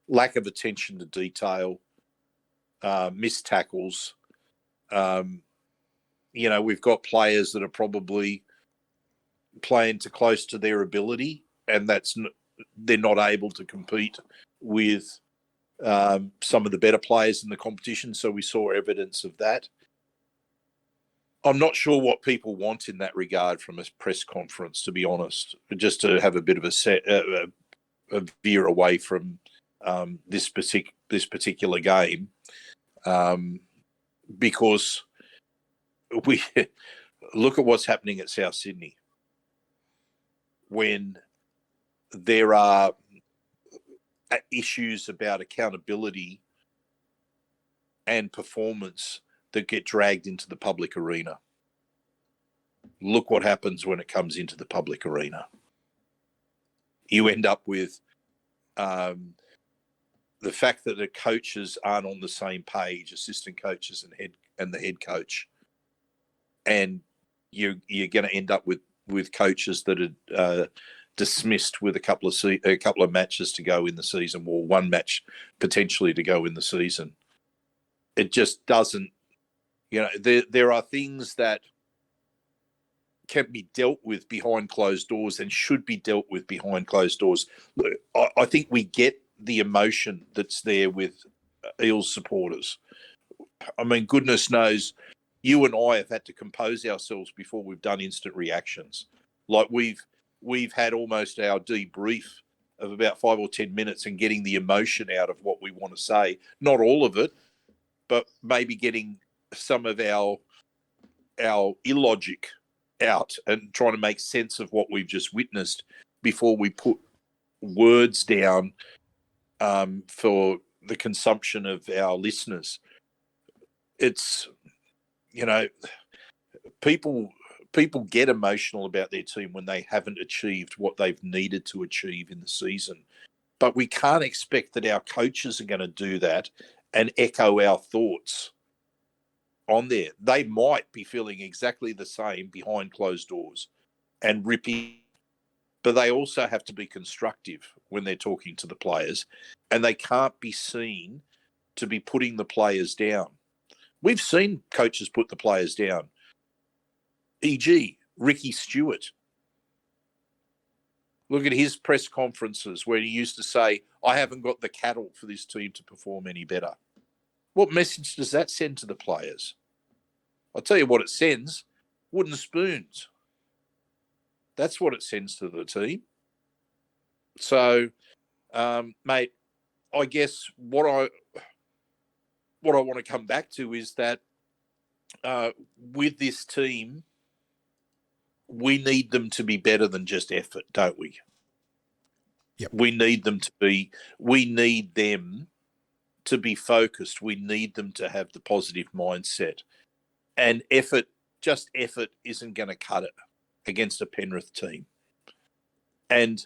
Lack of attention to detail, missed tackles. We've got players that are probably playing too close to their ability, and they're not able to compete with some of the better players in the competition. So we saw evidence of that. I'm not sure what people want in that regard from a press conference, to be honest, just to have a bit of a veer away from this particular game, because we look at what's happening at South Sydney when there are issues about accountability and performance that get dragged into the public arena. Look what happens when it comes into the public arena. You end up with the fact that the coaches aren't on the same page, assistant coaches and the head coach. and you're going to end up with coaches that are dismissed with a couple of matches to go in the season, or one match potentially to go in the season. It just doesn't. There are things that can be dealt with behind closed doors and should be dealt with behind closed doors. Look, I think we get the emotion that's there with Eels supporters. I mean, goodness knows, you and I have had to compose ourselves before we've done instant reactions. Like we've had almost our debrief of about 5 or 10 minutes and getting the emotion out of what we want to say. Not all of it, but maybe getting some of our illogic out and trying to make sense of what we've just witnessed before we put words down for the consumption of our listeners. It's, people get emotional about their team when they haven't achieved what they've needed to achieve in the season. But we can't expect that our coaches are going to do that and echo our thoughts on there. They might be feeling exactly the same behind closed doors and ripping, but they also have to be constructive when they're talking to the players, and they can't be seen to be putting the players down. We've seen coaches put the players down, e.g. Ricky Stewart. Look at his press conferences where he used to say, I haven't got the cattle for this team to perform any better. What message does that send to the players? I'll tell you what it sends: wooden spoons. That's what it sends to the team. So, mate, I guess what I want to come back to is that with this team, we need them to be better than just effort, don't we? Yep. We need them to be focused. We need them to have the positive mindset. And effort isn't going to cut it against a Penrith team. And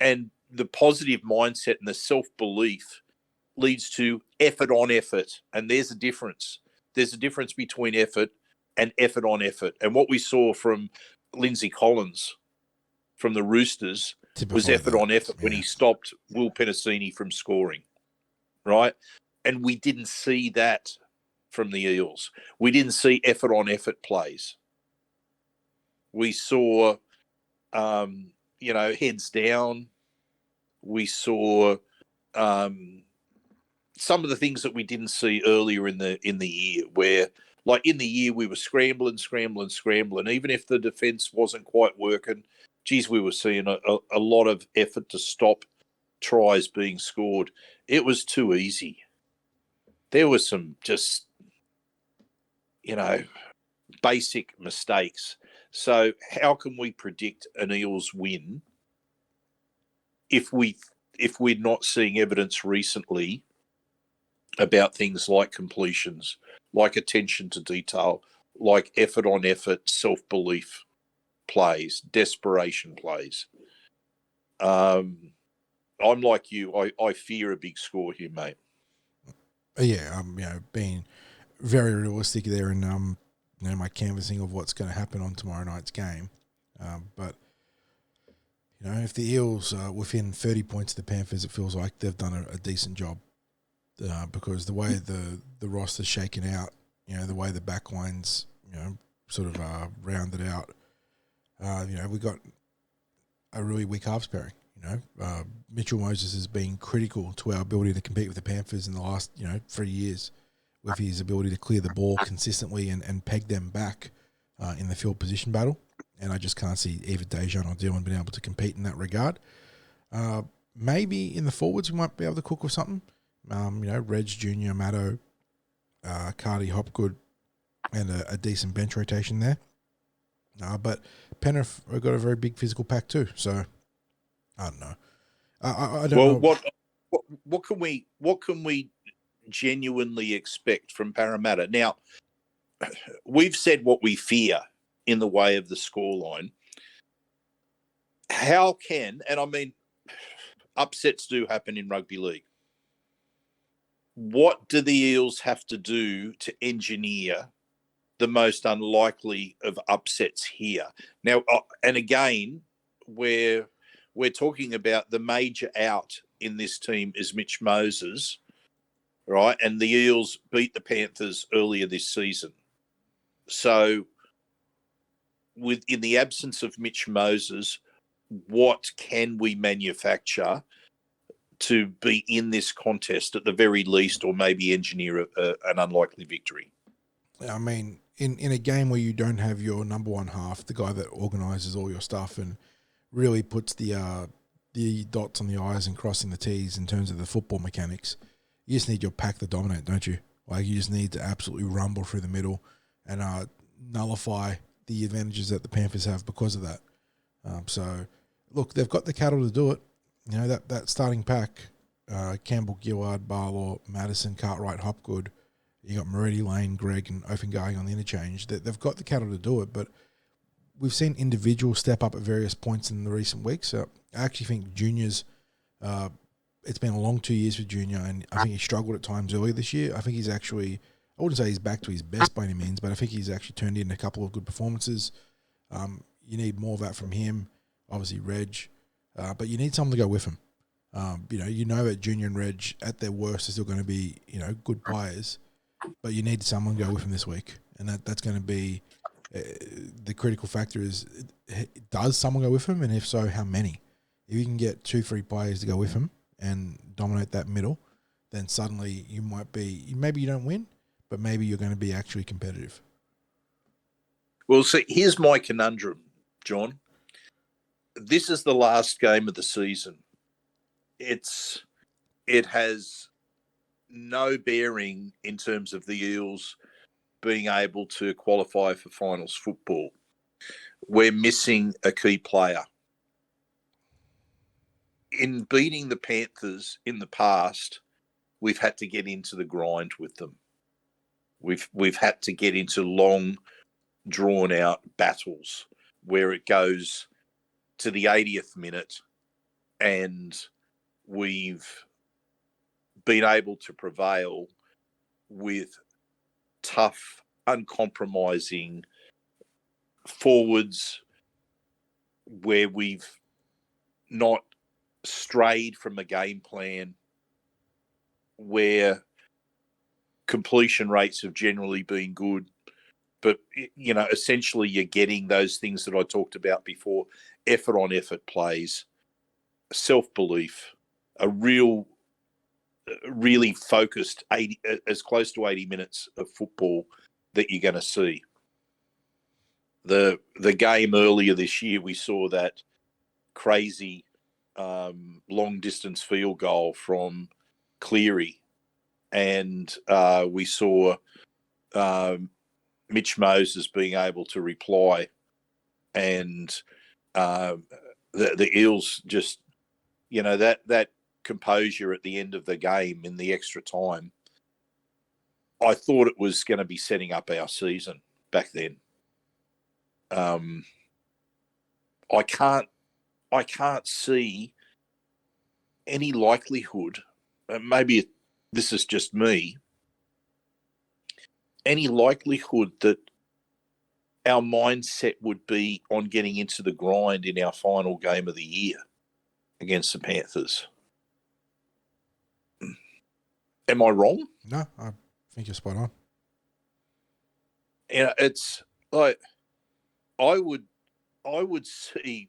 the positive mindset and the self-belief leads to effort on effort. And there's a difference. There's a difference between effort and effort on effort. And what we saw from Lindsay Collins from the Roosters was effort on effort when he stopped Will Penasini from scoring, right? And we didn't see that from the Eels. We didn't see effort on effort plays. We saw, heads down. We saw some of the things that we didn't see earlier in the year, where, like in the year, we were scrambling. Even if the defence wasn't quite working, geez, we were seeing a lot of effort to stop tries being scored. It was too easy. There were some just, basic mistakes. So how can we predict an Eels win if we're not seeing evidence recently about things like completions, like attention to detail, like effort on effort, self-belief plays, desperation plays? I'm like you. I fear a big score here, mate. Yeah, being very realistic there in my canvassing of what's going to happen on tomorrow night's game. But if the Eels are within 30 points of the Panthers, it feels like they've done a decent job. Because the way the roster's shaken out, the way the backline's, sort of rounded out, we got a really weak halves pairing. Mitchell Moses has been critical to our ability to compete with the Panthers in the last, 3 years, with his ability to clear the ball consistently and peg them back in the field position battle. And I just can't see either Dejan or Dylan being able to compete in that regard. Maybe in the forwards we might be able to cook with something. Reg Jr., Matto, Cardi, Hopgood, and a decent bench rotation there. But Penrith have got a very big physical pack too, so I don't know. I don't know. What can we genuinely expect from Parramatta? Now, we've said what we fear in the way of the scoreline. How can, and I mean, upsets do happen in rugby league. What do the Eels have to do to engineer the most unlikely of upsets here. Now, and again, we're talking about the major out in this team is Mitch Moses, right? And the Eels beat the Panthers earlier this season. So, in the absence of Mitch Moses, what can we manufacture to be in this contest at the very least, or maybe engineer an unlikely victory? I mean, in a game where you don't have your number one half, the guy that organises all your stuff and really puts the dots on the I's and crossing the T's in terms of the football mechanics, you just need your pack to dominate, don't you? Like, you just need to absolutely rumble through the middle and nullify the advantages that the Panthers have because of that. So, look, they've got the cattle to do it. You know, that starting pack, Campbell, Gillard, Barlaw, Madison, Cartwright, Hopgood, you got Moretti, Lane, Gregg, and Offengang on the interchange. They've got the cattle to do it, but we've seen individuals step up at various points in the recent weeks. So I actually think Junior's, it's been a long 2 years for Junior, and I think he struggled at times earlier this year. I think he's actually, I wouldn't say he's back to his best by any means, but I think he's actually turned in a couple of good performances. You need more of that from him. Obviously, Reg. But you need someone to go with him. You know that Junior and Reg, at their worst, are still going to be, good players. But you need someone to go with him this week. And that's going to be the critical factor is, does someone go with him? And if so, how many? If you can get 2-3 players to go with him and dominate that middle, then suddenly you might be, maybe you don't win, but maybe you're going to be actually competitive. Well, see, here's my conundrum, John. This is the last game of the season. It has no bearing in terms of the Eels being able to qualify for finals football. We're missing a key player. In beating the Panthers in the past, we've had to get into the grind with them. We've had to get into long, drawn-out battles where it goes to the 80th minute and we've been able to prevail with tough, uncompromising forwards where we've not strayed from the game plan, where completion rates have generally been good. But, essentially you're getting those things that I talked about before, effort on effort plays, self-belief, a really focused 80, as close to 80 minutes of football that you're going to see. The game earlier this year, we saw that crazy long-distance field goal from Cleary, and we saw Mitch Moses being able to reply, and the Eels just, that composure at the end of the game in the extra time. I thought it was going to be setting up our season back then. I can't see any likelihood, maybe this is just me, any likelihood that our mindset would be on getting into the grind in our final game of the year against the Panthers. Am I wrong? No, I think you're spot on. It's like I would see,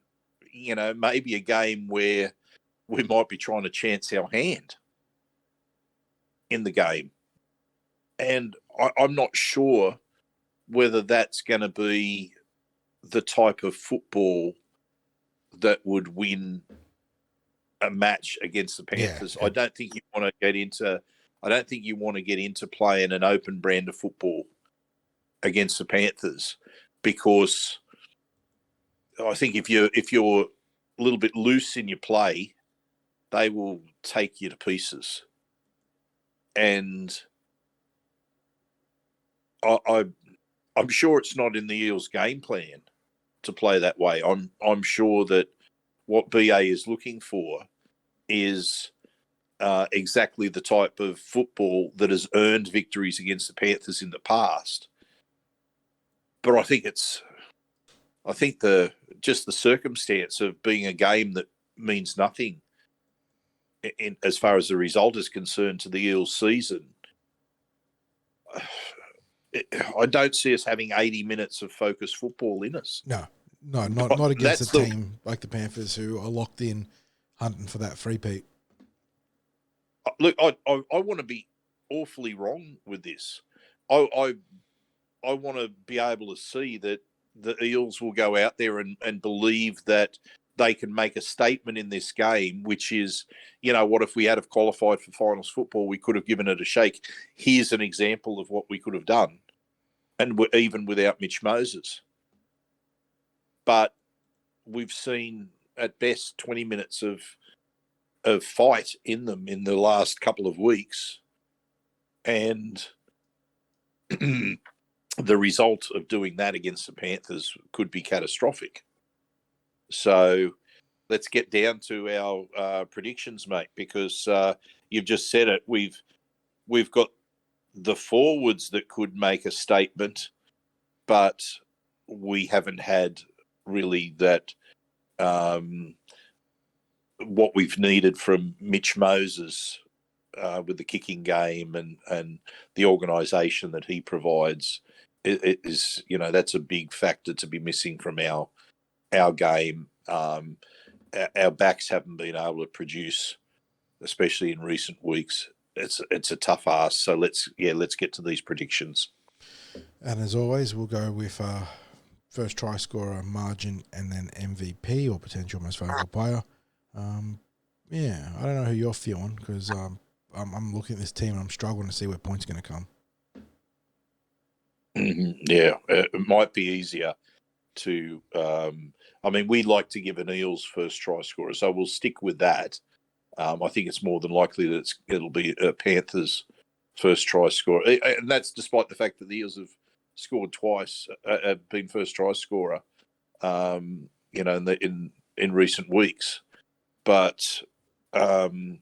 maybe a game where we might be trying to chance our hand in the game. And I'm not sure whether that's going to be the type of football that would win a match against the Panthers. Yeah. I don't think you want to get into playing an open brand of football against the Panthers, because I think if you're a little bit loose in your play, they will take you to pieces. And I'm sure it's not in the Eels' game plan to play that way. I'm sure that what BA is looking for is exactly the type of football that has earned victories against the Panthers in the past. but I think the circumstance of being a game that means nothing in as far as the result is concerned to the Eels season. I don't see us having 80 minutes of focused football in us. No, not against a team like the Panthers who are locked in hunting for that three-peat. Look, I want to be awfully wrong with this. I want to be able to see that the Eels will go out there and believe that they can make a statement in this game, which is, what if we had have qualified for finals football, we could have given it a shake. Here's an example of what we could have done, and even without Mitch Moses. But we've seen at best 20 minutes of fight in them in the last couple of weeks, and the result of doing that against the Panthers could be catastrophic. So let's get down to our predictions, mate, because you've just said it. We've got the forwards that could make a statement, but we haven't had really that what we've needed from Mitch Moses with the kicking game and the organisation that he provides. It is, that's a big factor to be missing from our game. Our backs haven't been able to produce, especially in recent weeks. It's a tough ask. So let's get to these predictions. And as always, we'll go with first try scorer, margin, and then MVP or potential most valuable player. I don't know who you're feeling because I'm looking at this team and I'm struggling to see where points are going to come. Yeah, it might be easier to. We'd like to give an Eels first try scorer, so we'll stick with that. I think it's more than likely that it'll be a Panthers first try scorer, and that's despite the fact that the Eels have scored twice, have been first try scorer, in recent weeks. But I'm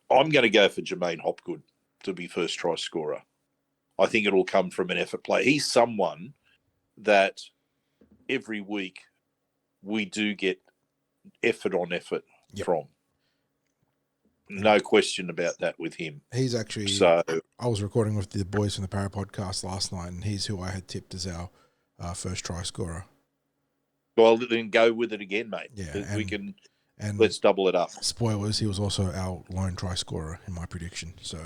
going to go for Jermaine Hopgood to be first try scorer. I think it'll come from an effort play. He's someone that every week we do get effort on effort from. No question about that with him. He's actually. So I was recording with the boys from the Para podcast last night, and he's who I had tipped as our first try scorer. Well, then go with it again, mate. Yeah, we can. And let's double it up. Spoilers: he was also our lone try scorer in my prediction. So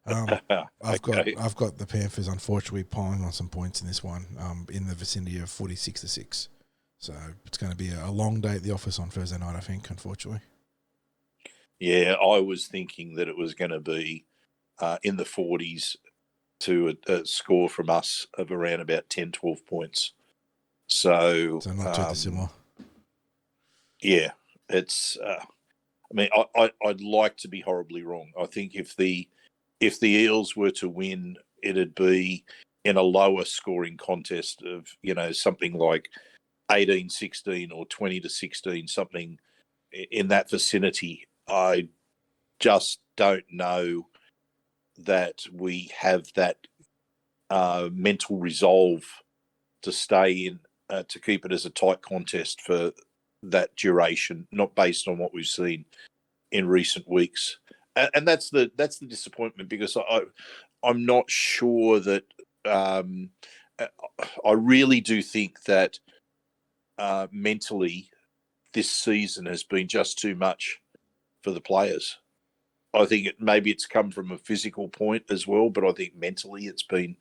I've got the Panthers unfortunately piling on some points in this one, in the vicinity of 46-6. So it's going to be a long day at the office on Thursday night, I think, unfortunately. Yeah, I was thinking that it was going to be in the 40s to a score from us of around about 10, 12 points. So not too dissimilar. Yeah, it's. I'd like to be horribly wrong. I think if the Eels were to win, it'd be in a lower scoring contest of something like 18-16 or 20-16, something in that vicinity. I just don't know that we have that mental resolve to stay in, to keep it as a tight contest for that duration, not based on what we've seen in recent weeks. And that's the disappointment, because I'm not sure that I really do think that mentally this season has been just too much for the players. I think maybe it's come from a physical point as well, but I think mentally it's been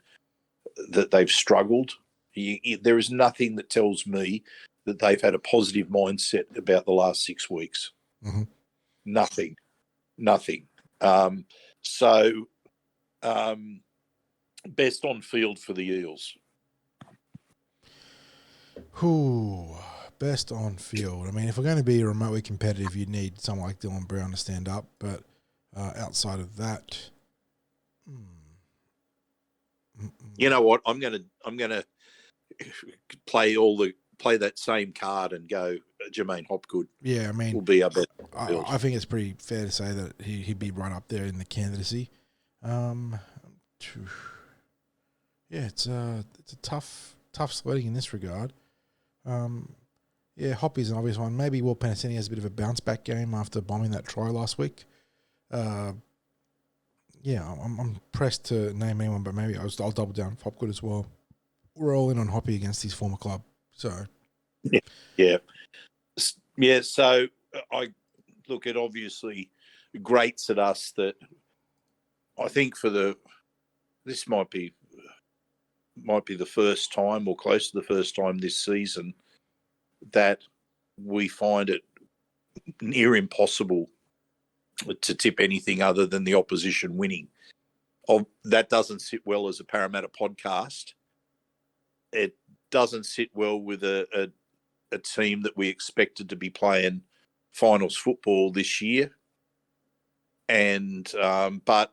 that they've struggled. There is nothing that tells me that they've had a positive mindset about the last 6 weeks. Mm-hmm. Nothing. Best on field for the Eels. Best on field. I mean, if we're going to be remotely competitive, you'd need someone like Dylan Brown to stand up. But outside of that, you know what? I'm gonna play that same card and go Jermaine Hopgood. Yeah, I mean, will be up. I think it's pretty fair to say that he'd be right up there in the candidacy. Yeah, it's a tough sledding in this regard. Yeah, Hoppy's an obvious one. Maybe Will Penasini has a bit of a bounce back game after bombing that try last week. Yeah, I'm pressed to name anyone, but maybe I'll double down Hopgood as well. We're all in on Hoppy against his former club. So yeah. So I look, it obviously grates at us that I think this might be the first time or close to the first time this season that we find it near impossible to tip anything other than the opposition winning. That doesn't sit well as a Parramatta podcast. It doesn't sit well with a team that we expected to be playing finals football this year. And but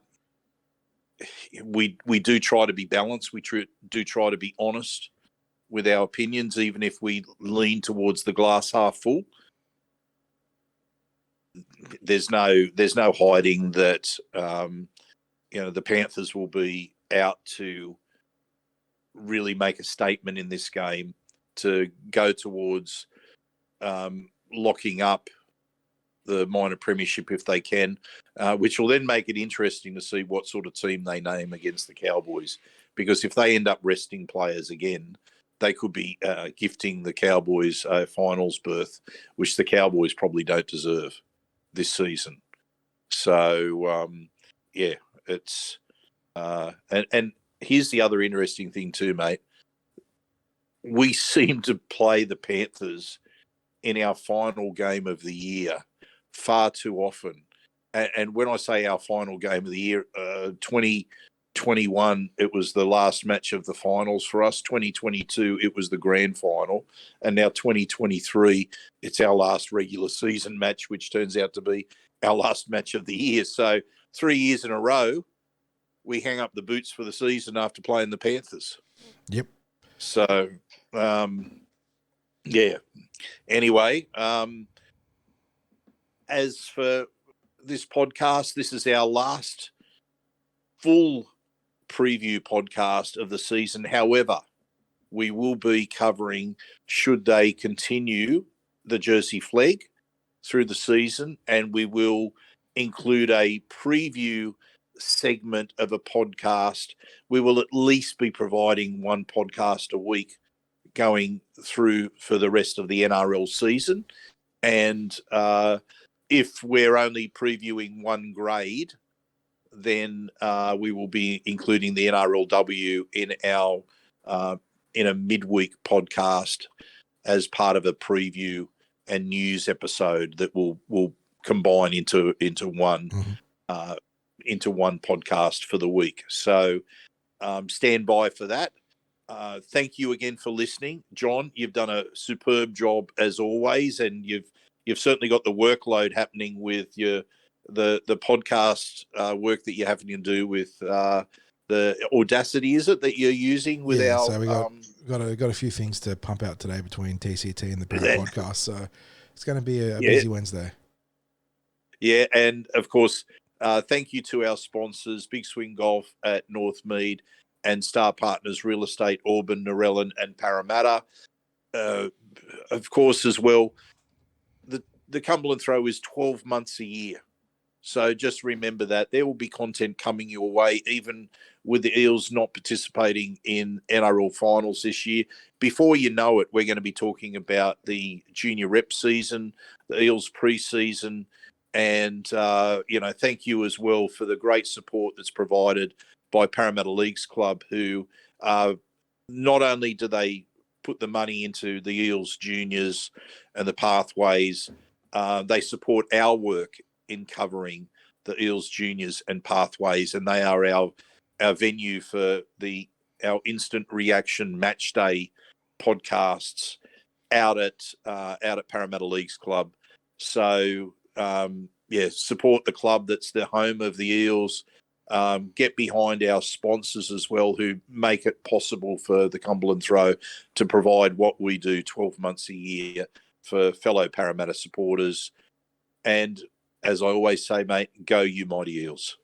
we do try to be balanced. We do try to be honest with our opinions, even if we lean towards the glass half full. There's no hiding that the Panthers will be out to really make a statement in this game to go towards locking up the minor premiership if they can, which will then make it interesting to see what sort of team they name against the Cowboys. Because if they end up resting players again, they could be gifting the Cowboys a finals berth, which the Cowboys probably don't deserve this season. So, it's and here's the other interesting thing too, mate. We seem to play the Panthers in our final game of the year far too often. And when I say our final game of the year, 2021, it was the last match of the finals for us. 2022, it was the grand final. And now 2023, it's our last regular season match, which turns out to be our last match of the year. So 3 years in a row, we hang up the boots for the season after playing the Panthers. Yep. So, yeah. Anyway, as for this podcast, this is our last full preview podcast of the season. However, we will be covering, should they continue the Jersey Flegg through the season, and we will include a preview segment of a podcast. We will at least be providing one podcast a week going through for the rest of the NRL season. And if we're only previewing one grade, then we will be including the NRLW in our in a midweek podcast as part of a preview and news episode that will combine into one into one podcast for the week. So stand by for that. Thank you again for listening, John. You've done a superb job as always, and you've certainly got the workload happening with the podcast work that you're having to do with the Audacity. Is it that you're using with our? So we got a few things to pump out today between TCT and the Parrot podcast. So it's going to be a busy Wednesday. Yeah, and of course, thank you to our sponsors, Big Swing Golf at Northmead and Star Partners Real Estate, Auburn, Narellan and Parramatta. Of course, as well, the Cumberland Throw is 12 months a year. So just remember that there will be content coming your way, even with the Eels not participating in NRL finals this year. Before you know it, we're going to be talking about the junior rep season, the Eels pre-season, and, thank you as well for the great support that's provided by Parramatta Leagues Club, who not only do they put the money into the Eels juniors and the pathways, they support our work in covering the Eels juniors and pathways, and they are our venue for our instant reaction match day podcasts out at Parramatta Leagues Club. So support the club that's the home of the Eels. Get behind our sponsors as well, who make it possible for the Cumberland Throw to provide what we do 12 months a year for fellow Parramatta supporters. And as I always say, mate, go you mighty Eels.